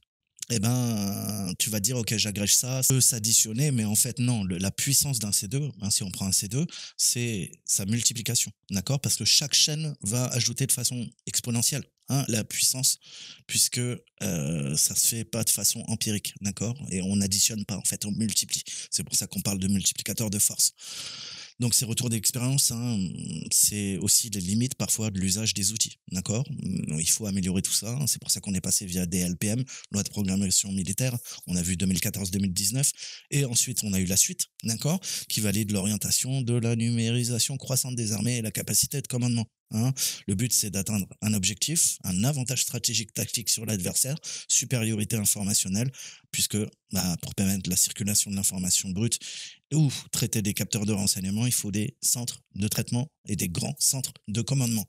eh ben, tu vas te dire, ok, j'agrège ça peut s'additionner, mais en fait, non, la puissance d'un C2, si on prend un C2, c'est sa multiplication, d'accord? Parce que chaque chaîne va ajouter de façon exponentielle la puissance, puisque ça se fait pas de façon empirique, d'accord? Et on n'additionne pas, en fait, on multiplie. C'est pour ça qu'on parle de multiplicateur de force. Donc ces retours d'expérience, c'est aussi les limites parfois de l'usage des outils, d'accord? Il faut améliorer tout ça, c'est pour ça qu'on est passé via DLPM, loi de programmation militaire, on a vu 2014-2019, et ensuite on a eu la suite, d'accord? Qui valide l'orientation de la numérisation croissante des armées et la capacité de commandement. Le but, c'est d'atteindre un objectif, un avantage stratégique tactique sur l'adversaire, supériorité informationnelle, puisque pour permettre la circulation de l'information brute ou traiter des capteurs de renseignement, il faut des centres de traitement et des grands centres de commandement.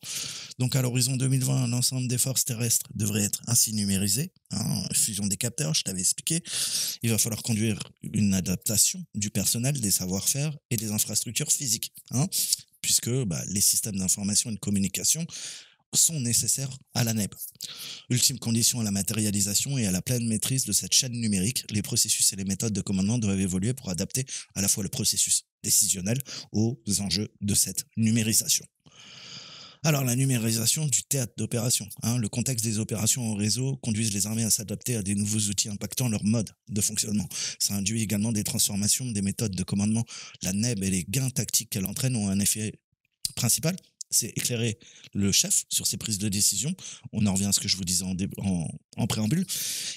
Donc à l'horizon 2020, l'ensemble des forces terrestres devrait être ainsi numérisé. Fusion des capteurs, je t'avais expliqué. Il va falloir conduire une adaptation du personnel, des savoir-faire et des infrastructures physiques. Puisque les systèmes d'information et de communication sont nécessaires à la NEB. Ultime condition à la matérialisation et à la pleine maîtrise de cette chaîne numérique, les processus et les méthodes de commandement doivent évoluer pour adapter à la fois le processus décisionnel aux enjeux de cette numérisation. Alors, la numérisation du théâtre d'opération. Le contexte des opérations en réseau conduisent les armées à s'adapter à des nouveaux outils impactant leur mode de fonctionnement. Ça induit également des transformations des méthodes de commandement. La NEB et les gains tactiques qu'elle entraîne ont un effet principal, c'est éclairer le chef sur ses prises de décision. On en revient à ce que je vous disais en préambule,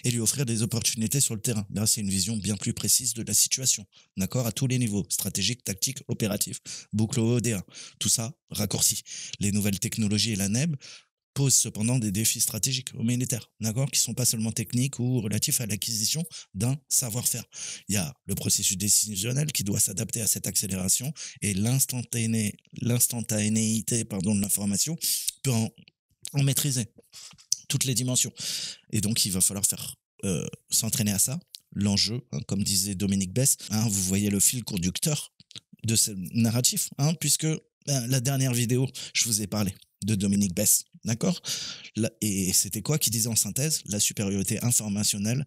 et lui offrir des opportunités sur le terrain. Là, c'est une vision bien plus précise de la situation, d'accord, à tous les niveaux, stratégique, tactique, opératif, boucle ODA, tout ça raccourci. Les nouvelles technologies et la NEB posent cependant des défis stratégiques aux militaires, d'accord, qui ne sont pas seulement techniques ou relatifs à l'acquisition d'un savoir-faire. Il y a le processus décisionnel qui doit s'adapter à cette accélération et l'instantanéité de l'information peut en maîtriser toutes les dimensions. Et donc, il va falloir s'entraîner à ça. L'enjeu, comme disait Dominique Bess, vous voyez le fil conducteur de ce narratif, puisque la dernière vidéo, je vous ai parlé de Dominique Bess, d'accord? Et c'était quoi qui disait en synthèse? La supériorité informationnelle,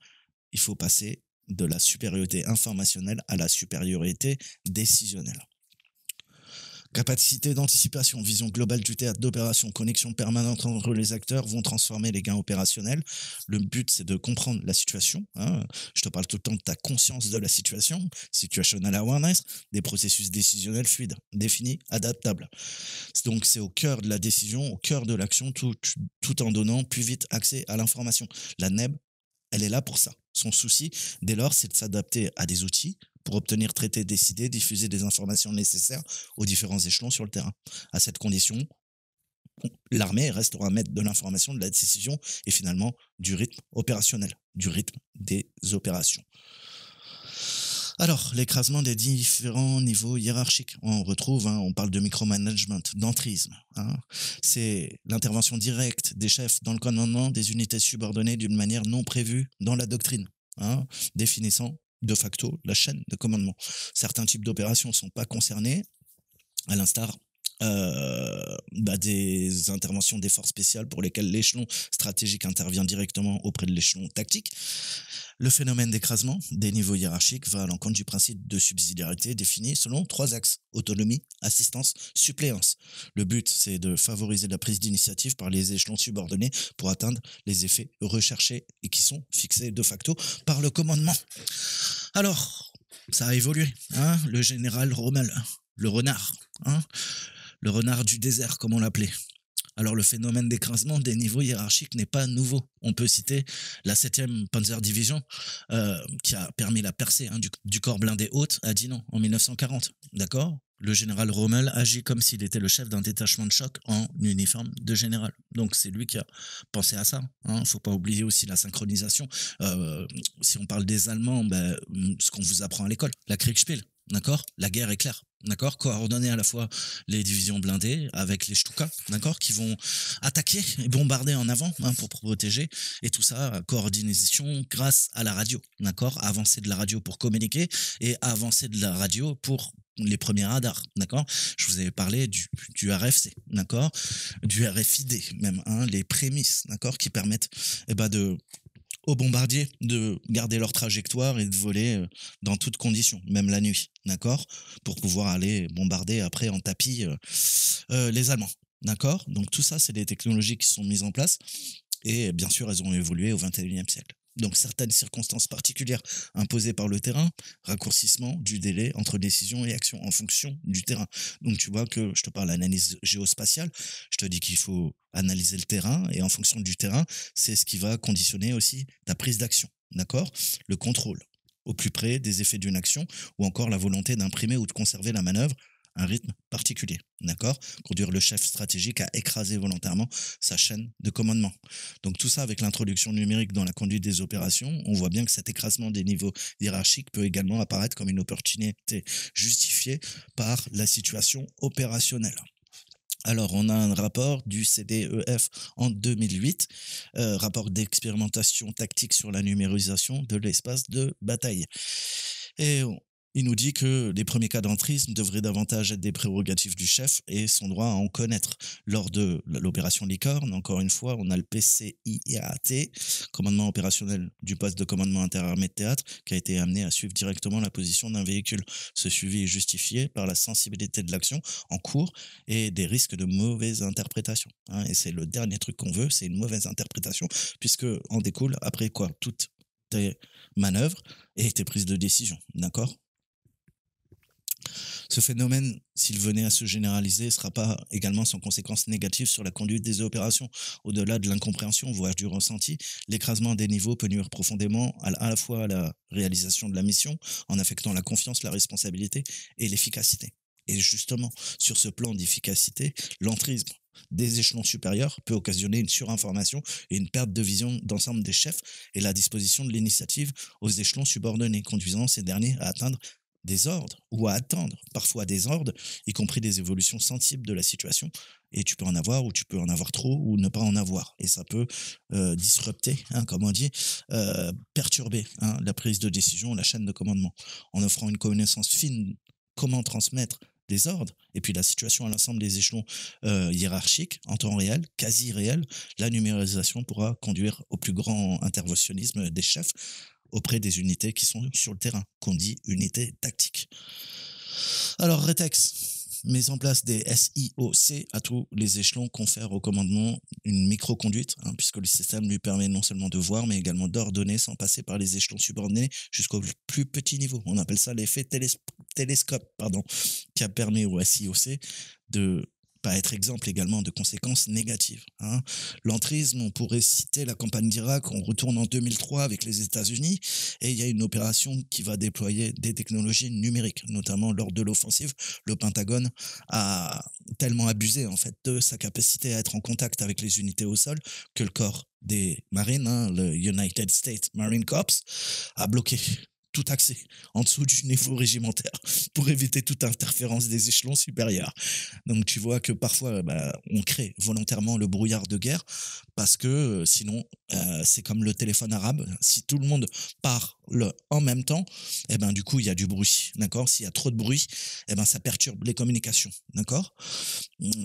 il faut passer de la supériorité informationnelle à la supériorité décisionnelle. Capacité d'anticipation, vision globale du théâtre d'opération, connexion permanente entre les acteurs vont transformer les gains opérationnels. Le but, c'est de comprendre la situation. Je te parle tout le temps de ta conscience de la situation, situational awareness, des processus décisionnels fluides, définis, adaptables. Donc, c'est au cœur de la décision, au cœur de l'action, tout en donnant plus vite accès à l'information. La NEB Elle est là pour ça. Son souci, dès lors, c'est de s'adapter à des outils pour obtenir, traiter, décider, diffuser des informations nécessaires aux différents échelons sur le terrain. À cette condition, l'armée restera maître de l'information, de la décision et finalement du rythme opérationnel, du rythme des opérations. Alors, l'écrasement des différents niveaux hiérarchiques. On retrouve, on parle de micromanagement, d'entrisme. C'est l'intervention directe des chefs dans le commandement des unités subordonnées d'une manière non prévue dans la doctrine, définissant de facto la chaîne de commandement. Certains types d'opérations ne sont pas concernés, à l'instar des interventions des forces spéciales pour lesquelles l'échelon stratégique intervient directement auprès de l'échelon tactique. Le phénomène d'écrasement des niveaux hiérarchiques va à l'encontre du principe de subsidiarité défini selon 3 axes: autonomie, assistance, suppléance. Le but, c'est de favoriser la prise d'initiative par les échelons subordonnés pour atteindre les effets recherchés et qui sont fixés de facto par le commandement. Alors, ça a évolué, le général Rommel, le renard, le renard du désert, comme on l'appelait. Alors, le phénomène d'écrasement des niveaux hiérarchiques n'est pas nouveau. On peut citer la 7e Panzer Division, qui a permis la percée du corps blindé Haute à Dinant en 1940. D'accord ? Le général Rommel agit comme s'il était le chef d'un détachement de choc en uniforme de général. Donc, c'est lui qui a pensé à ça. Faut pas oublier aussi la synchronisation. Si on parle des Allemands, ce qu'on vous apprend à l'école, la Kriegspiel. D'accord ? La guerre est claire. D'accord ? Coordonner à la fois les divisions blindées avec les Stuka, d'accord ? Qui vont attaquer et bombarder en avant pour protéger. Et tout ça, coordination grâce à la radio. D'accord ? Avancée de la radio pour communiquer et avancée de la radio pour les premiers radars, d'accord ? Je vous avais parlé du RFC, d'accord ? Du RFID même, les prémices, d'accord ? Qui permettent aux bombardiers de garder leur trajectoire et de voler dans toutes conditions, même la nuit, d'accord ? Pour pouvoir aller bombarder après en tapis les Allemands, d'accord ? Donc tout ça, c'est des technologies qui sont mises en place et bien sûr, elles ont évolué au XXIe siècle. Donc certaines circonstances particulières imposées par le terrain, raccourcissement du délai entre décision et action en fonction du terrain. Donc tu vois que je te parle d'analyse géospatiale, je te dis qu'il faut analyser le terrain et en fonction du terrain, c'est ce qui va conditionner aussi ta prise d'action, d'accord ? Le contrôle au plus près des effets d'une action ou encore la volonté d'imprimer ou de conserver la manœuvre un rythme particulier, d'accord ? Conduire le chef stratégique à écraser volontairement sa chaîne de commandement. Donc tout ça avec l'introduction numérique dans la conduite des opérations, on voit bien que cet écrasement des niveaux hiérarchiques peut également apparaître comme une opportunité justifiée par la situation opérationnelle. Alors, on a un rapport du CDEF en 2008, rapport d'expérimentation tactique sur la numérisation de l'espace de bataille. Et il nous dit que les premiers cas d'entrisme devraient davantage être des prérogatives du chef et son droit à en connaître. Lors de l'opération Licorne, encore une fois, on a le PCIAT, commandement opérationnel du poste de commandement interarmée de théâtre, qui a été amené à suivre directement la position d'un véhicule. Ce suivi est justifié par la sensibilité de l'action en cours et des risques de mauvaise interprétation. Et c'est le dernier truc qu'on veut, c'est une mauvaise interprétation, puisque en découle après quoi toutes tes manœuvres et tes prises de décision, d'accord ? Ce phénomène, s'il venait à se généraliser, ne sera pas également sans conséquences négatives sur la conduite des opérations. Au-delà de l'incompréhension, voire du ressenti, l'écrasement des niveaux peut nuire profondément à la fois à la réalisation de la mission, en affectant la confiance, la responsabilité et l'efficacité. Et justement, sur ce plan d'efficacité, l'entrisme des échelons supérieurs peut occasionner une surinformation et une perte de vision d'ensemble des chefs et la disposition de l'initiative aux échelons subordonnés, conduisant ces derniers à atteindre des ordres ou à attendre parfois des ordres, y compris des évolutions sensibles de la situation. Et tu peux en avoir ou tu peux en avoir trop ou ne pas en avoir. Et ça peut disrupter, comme on dit, perturber la prise de décision, la chaîne de commandement, en offrant une connaissance fine comment transmettre des ordres, et puis la situation à l'ensemble des échelons hiérarchiques en temps réel, quasi réel. La numérisation pourra conduire au plus grand interventionnisme des chefs auprès des unités qui sont sur le terrain, qu'on dit unités tactiques. Alors, Retex, mise en place des SIOC à tous les échelons confère au commandement une microconduite, puisque le système lui permet non seulement de voir, mais également d'ordonner sans passer par les échelons subordonnés jusqu'au plus petit niveau. On appelle ça l'effet télescope, qui a permis au SIOC de pas être exemple également de conséquences négatives, hein. L'entrisme, on pourrait citer la campagne d'Irak, on retourne en 2003 avec les États-Unis et il y a une opération qui va déployer des technologies numériques, notamment lors de l'offensive. Le Pentagone a tellement abusé en fait de sa capacité à être en contact avec les unités au sol que le corps des marines, hein, le United States Marine Corps, a bloqué tout accès en dessous du niveau régimentaire pour éviter toute interférence des échelons supérieurs. Donc tu vois que parfois bah, on crée volontairement le brouillard de guerre parce que sinon c'est comme le téléphone arabe, si tout le monde parle en même temps, et ben du coup il y a du bruit, d'accord? S'il y a trop de bruit, et ben ça perturbe les communications, d'accord?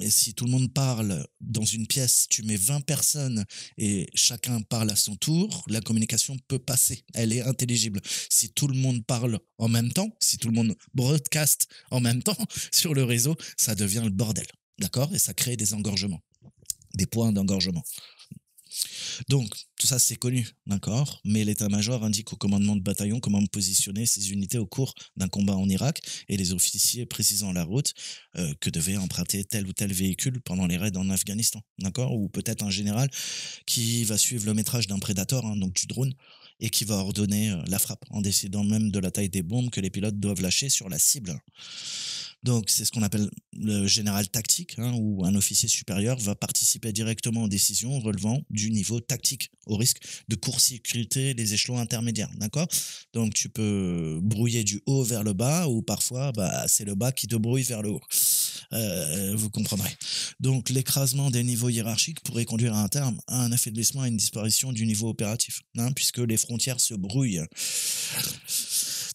Et si tout le monde parle dans une pièce, tu mets 20 personnes et chacun parle à son tour, la communication peut passer, elle est intelligible. Si tout le monde parle en même temps, si tout le monde broadcast en même temps sur le réseau, ça devient le bordel, d'accord? Et ça crée des engorgements, des points d'engorgement. Donc, tout ça, c'est connu, d'accord? Mais l'état-major indique au commandement de bataillon comment positionner ses unités au cours d'un combat en Irak et les officiers précisant la route que devait emprunter tel ou tel véhicule pendant les raids en Afghanistan, d'accord? Ou peut-être un général qui va suivre le métrage d'un prédateur, hein, donc du drone, et qui va ordonner la frappe en décidant même de la taille des bombes que les pilotes doivent lâcher sur la cible. Donc, c'est ce qu'on appelle le général tactique, hein, où un officier supérieur va participer directement aux décisions relevant du niveau tactique, au risque de court-circuiter les échelons intermédiaires. D'accord? Donc, tu peux brouiller du haut vers le bas, ou parfois, bah, c'est le bas qui te brouille vers le haut. Vous comprendrez. Donc, l'écrasement des niveaux hiérarchiques pourrait conduire à un terme à un affaiblissement, à une disparition du niveau opératif, hein, puisque les frontières se brouillent.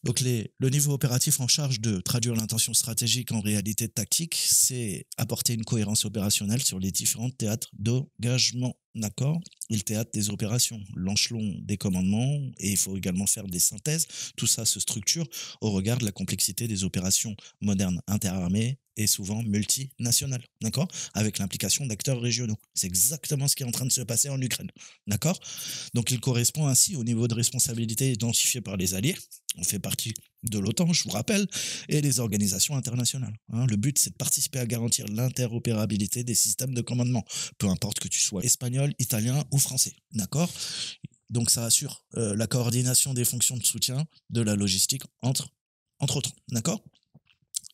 Donc le niveau opératif en charge de traduire l'intention stratégique en réalité tactique, c'est apporter une cohérence opérationnelle sur les différents théâtres d'engagement, d'accord? Et le théâtre des opérations, l'échelon des commandements, et il faut également faire des synthèses. Tout ça se structure au regard de la complexité des opérations modernes interarmées et souvent multinationales, d'accord? Avec l'implication d'acteurs régionaux. C'est exactement ce qui est en train de se passer en Ukraine, d'accord? Donc il correspond ainsi au niveau de responsabilité identifié par les alliés. On fait partie de l'OTAN, je vous rappelle, et les organisations internationales, hein. Le but, c'est de participer à garantir l'interopérabilité des systèmes de commandement, peu importe que tu sois espagnol, italien ou français, d'accord? Donc ça assure la coordination des fonctions de soutien de la logistique entre autres, d'accord?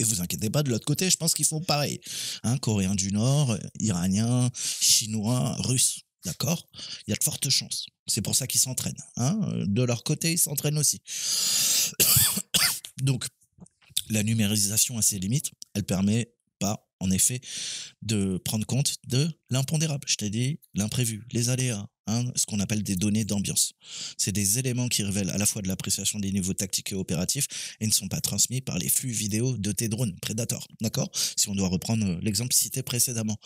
Et vous inquiétez pas, de l'autre côté, je pense qu'ils font pareil, hein, Coréens du Nord, Iraniens, Chinois, Russes. D'accord? Il y a de fortes chances. C'est pour ça qu'ils s'entraînent, hein. De leur côté, ils s'entraînent aussi. Donc, la numérisation a ses limites. Elle permet pas, en effet, de prendre compte de l'impondérable. Je t'ai dit, l'imprévu, les aléas, hein, ce qu'on appelle des données d'ambiance. C'est des éléments qui révèlent à la fois de l'appréciation des niveaux tactiques et opératifs et ne sont pas transmis par les flux vidéo de tes drones Predator. D'accord? Si on doit reprendre l'exemple cité précédemment.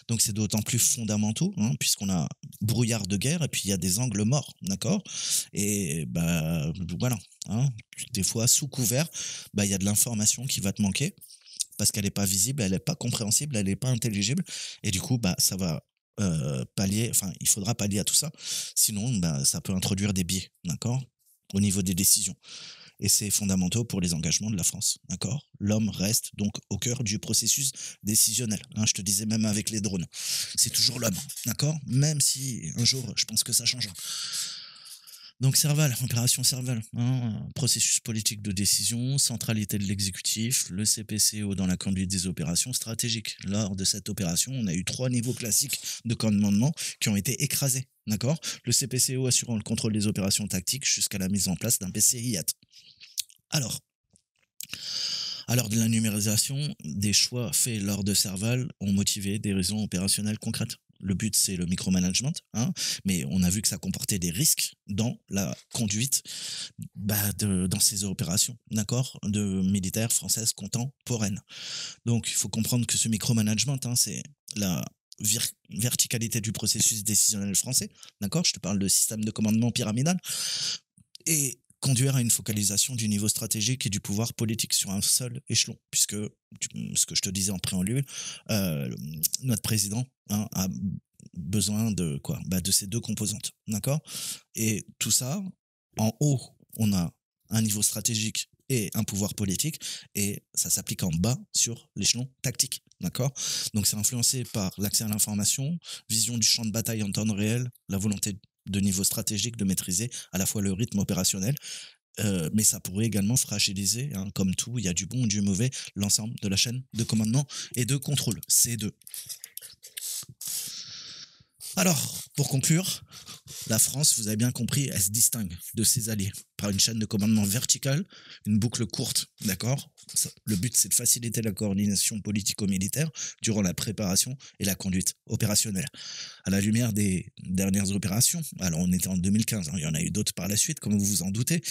Donc c'est d'autant plus fondamentaux, hein, puisqu'on a brouillard de guerre et puis il y a des angles morts. D'accord? Et bah voilà. Hein, des fois, sous couvert, bah, il y a de l'information qui va te manquer parce qu'elle n'est pas visible, elle n'est pas compréhensible, elle n'est pas intelligible. Et du coup, bah, ça va pallier, enfin, il faudra pallier à tout ça. Sinon, bah, ça peut introduire des biais, d'accord? Au niveau des décisions. Et c'est fondamental pour les engagements de la France, d'accord? L'homme reste donc au cœur du processus décisionnel, hein, je te disais même avec les drones. C'est toujours l'homme, d'accord? Même si un jour, je pense que ça changera. Donc Serval, opération Serval, hein, processus politique de décision, centralité de l'exécutif, le CPCO dans la conduite des opérations stratégiques. Lors de cette opération, on a eu 3 niveaux classiques de commandement qui ont été écrasés. D'accord? Le CPCO assurant le contrôle des opérations tactiques jusqu'à la mise en place d'un PCIAT. Alors, à l'heure de la numérisation, des choix faits lors de Serval ont motivé des raisons opérationnelles concrètes. Le but, c'est le micromanagement, hein, mais on a vu que ça comportait des risques dans la conduite dans ces opérations, d'accord, de militaires françaises contemporaines. Donc, il faut comprendre que ce micromanagement, hein, c'est la verticalité du processus décisionnel français, d'accord? Je te parle de système de commandement pyramidal. Et conduire à une focalisation du niveau stratégique et du pouvoir politique sur un seul échelon, puisque, ce que je te disais en préambule, notre président, hein, a besoin de quoi? Bah, de ces deux composantes, d'accord? Et tout ça, en haut, on a un niveau stratégique et un pouvoir politique, et ça s'applique en bas sur l'échelon tactique, d'accord? Donc c'est influencé par l'accès à l'information, vision du champ de bataille en temps réel, la volonté de niveau stratégique de maîtriser à la fois le rythme opérationnel, mais ça pourrait également fragiliser, hein, comme tout, il y a du bon et du mauvais, l'ensemble de la chaîne de commandement et de contrôle, C2. Alors, pour conclure, la France, vous avez bien compris, elle se distingue de ses alliés par une chaîne de commandement verticale, une boucle courte, d'accord? Le but, c'est de faciliter la coordination politico-militaire durant la préparation et la conduite opérationnelle. À la lumière des dernières opérations, alors on était en 2015, hein, il y en a eu d'autres par la suite, comme vous vous en doutez,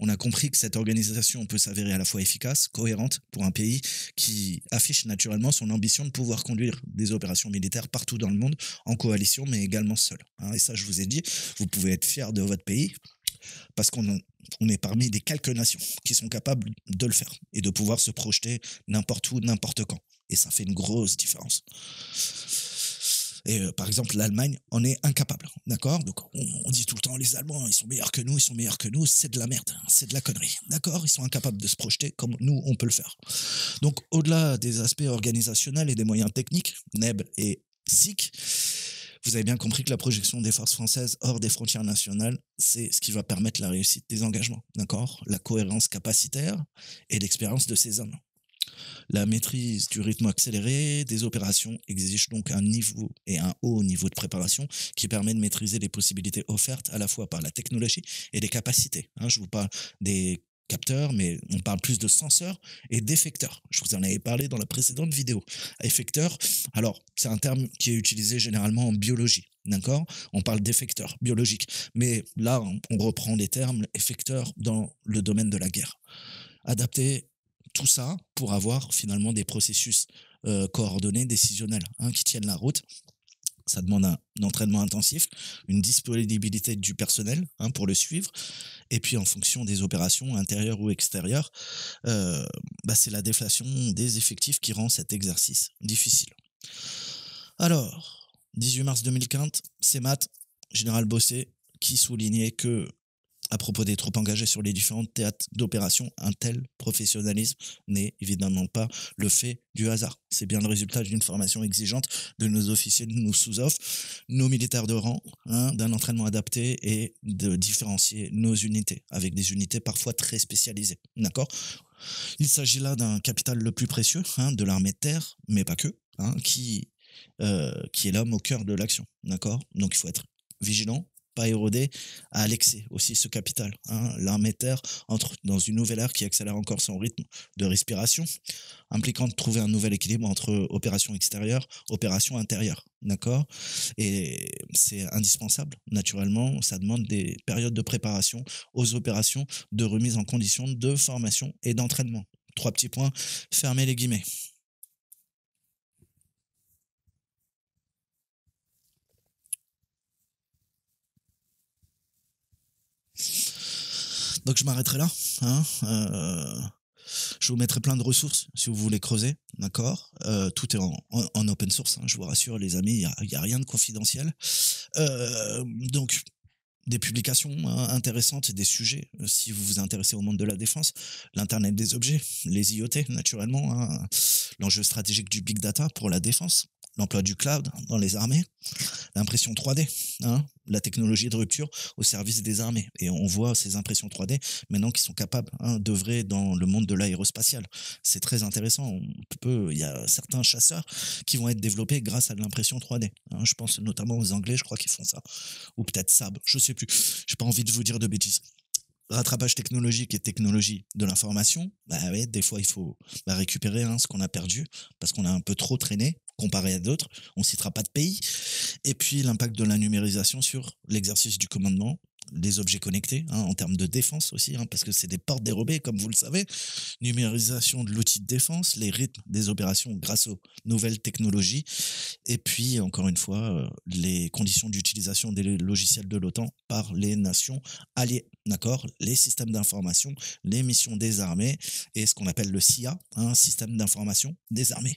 on a compris que cette organisation peut s'avérer à la fois efficace, cohérente pour un pays qui affiche naturellement son ambition de pouvoir conduire des opérations militaires partout dans le monde, en coalition, mais également seul, hein. Et ça, je vous ai dit, vous pouvez être fier de votre pays, parce on est parmi les quelques nations qui sont capables de le faire et de pouvoir se projeter n'importe où, n'importe quand. Et ça fait une grosse différence. Et par exemple, l'Allemagne en est incapable, d'accord? Donc on dit tout le temps, les Allemands, ils sont meilleurs que nous, ils sont meilleurs que nous, c'est de la merde, hein, c'est de la connerie, d'accord? Ils sont incapables de se projeter comme nous, on peut le faire. Donc au-delà des aspects organisationnels et des moyens techniques, NEB et SIC, vous avez bien compris que la projection des forces françaises hors des frontières nationales, c'est ce qui va permettre la réussite des engagements, d'accord? La cohérence capacitaire et l'expérience de ces hommes. La maîtrise du rythme accéléré des opérations exige donc un niveau et un haut niveau de préparation qui permet de maîtriser les possibilités offertes à la fois par la technologie et les capacités, hein. Je vous parle des capteurs, mais on parle plus de senseurs et d'effecteurs. Je vous en avais parlé dans la précédente vidéo. Effecteurs, alors c'est un terme qui est utilisé généralement en biologie, d'accord? On parle d'effecteurs biologiques, mais là on reprend les termes effecteurs dans le domaine de la guerre. Adapter tout ça pour avoir finalement des processus coordonnés, décisionnels, hein, qui tiennent la route. Ça demande un entraînement intensif, une disponibilité du personnel, hein, pour le suivre, et puis en fonction des opérations intérieures ou extérieures, euh, c'est la déflation des effectifs qui rend cet exercice difficile. Alors, 18 mars 2015, c'est Matt, général Bossé, qui soulignait que à propos des troupes engagées sur les différents théâtres d'opération, un tel professionnalisme n'est évidemment pas le fait du hasard. C'est bien le résultat d'une formation exigeante de nos officiers, de nos sous-off, nos militaires de rang, hein, d'un entraînement adapté et de différencier nos unités avec des unités parfois très spécialisées. D'accord? Il s'agit là d'un capital le plus précieux, hein, de l'armée de terre, mais pas que, hein, qui est l'homme au cœur de l'action. D'accord? Donc il faut être vigilant, pas érodé à l'excès aussi ce capital, hein. L'armée de terre entre dans une nouvelle ère qui accélère encore son rythme de respiration, impliquant de trouver un nouvel équilibre entre opération extérieure, opération intérieure, d'accord? Et c'est indispensable, naturellement, ça demande des périodes de préparation aux opérations, de remise en condition, de formation et d'entraînement. Trois petits points, fermez les guillemets. Donc je m'arrêterai là, hein. Je vous mettrai plein de ressources si vous voulez creuser, d'accord? Tout est en open source, hein, je vous rassure les amis, il y a rien de confidentiel. Donc des publications, hein, intéressantes et des sujets, si vous vous intéressez au monde de la défense, l'internet des objets, les IoT naturellement, hein, l'enjeu stratégique du big data pour la défense, l'emploi du cloud dans les armées, l'impression 3D, hein, la technologie de rupture au service des armées. Et on voit ces impressions 3D maintenant qui sont capables, hein, d'œuvrer dans le monde de l'aérospatial. C'est très intéressant. Il y a certains chasseurs qui vont être développés grâce à de l'impression 3D, hein. Je pense notamment aux Anglais, je crois qu'ils font ça. Ou peut-être Saab, je sais plus. J'ai pas envie de vous dire de bêtises. Rattrapage technologique et technologie de l'information, ouais, des fois il faut récupérer, hein, ce qu'on a perdu parce qu'on a un peu trop traîné comparé à d'autres. On citera pas de pays. Et puis l'impact de la numérisation sur l'exercice du commandement, les objets connectés, hein, en termes de défense aussi, hein, parce que c'est des portes dérobées, comme vous le savez. Numérisation de l'outil de défense, les rythmes des opérations grâce aux nouvelles technologies. Et puis, encore une fois, les conditions d'utilisation des logiciels de l'OTAN par les nations alliées. D'accord? Les systèmes d'information, les missions des armées et ce qu'on appelle le CIA, un système d'information des armées.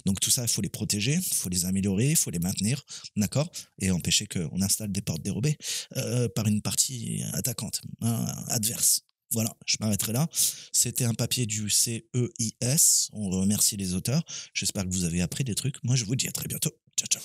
Donc tout ça, il faut les protéger, il faut les améliorer, il faut les maintenir, d'accord? Et empêcher qu'on installe des portes dérobées par une partie attaquante, hein, adverse. Voilà, je m'arrêterai là. C'était un papier du CEIS. On remercie les auteurs. J'espère que vous avez appris des trucs. Moi, je vous dis à très bientôt. Ciao, ciao.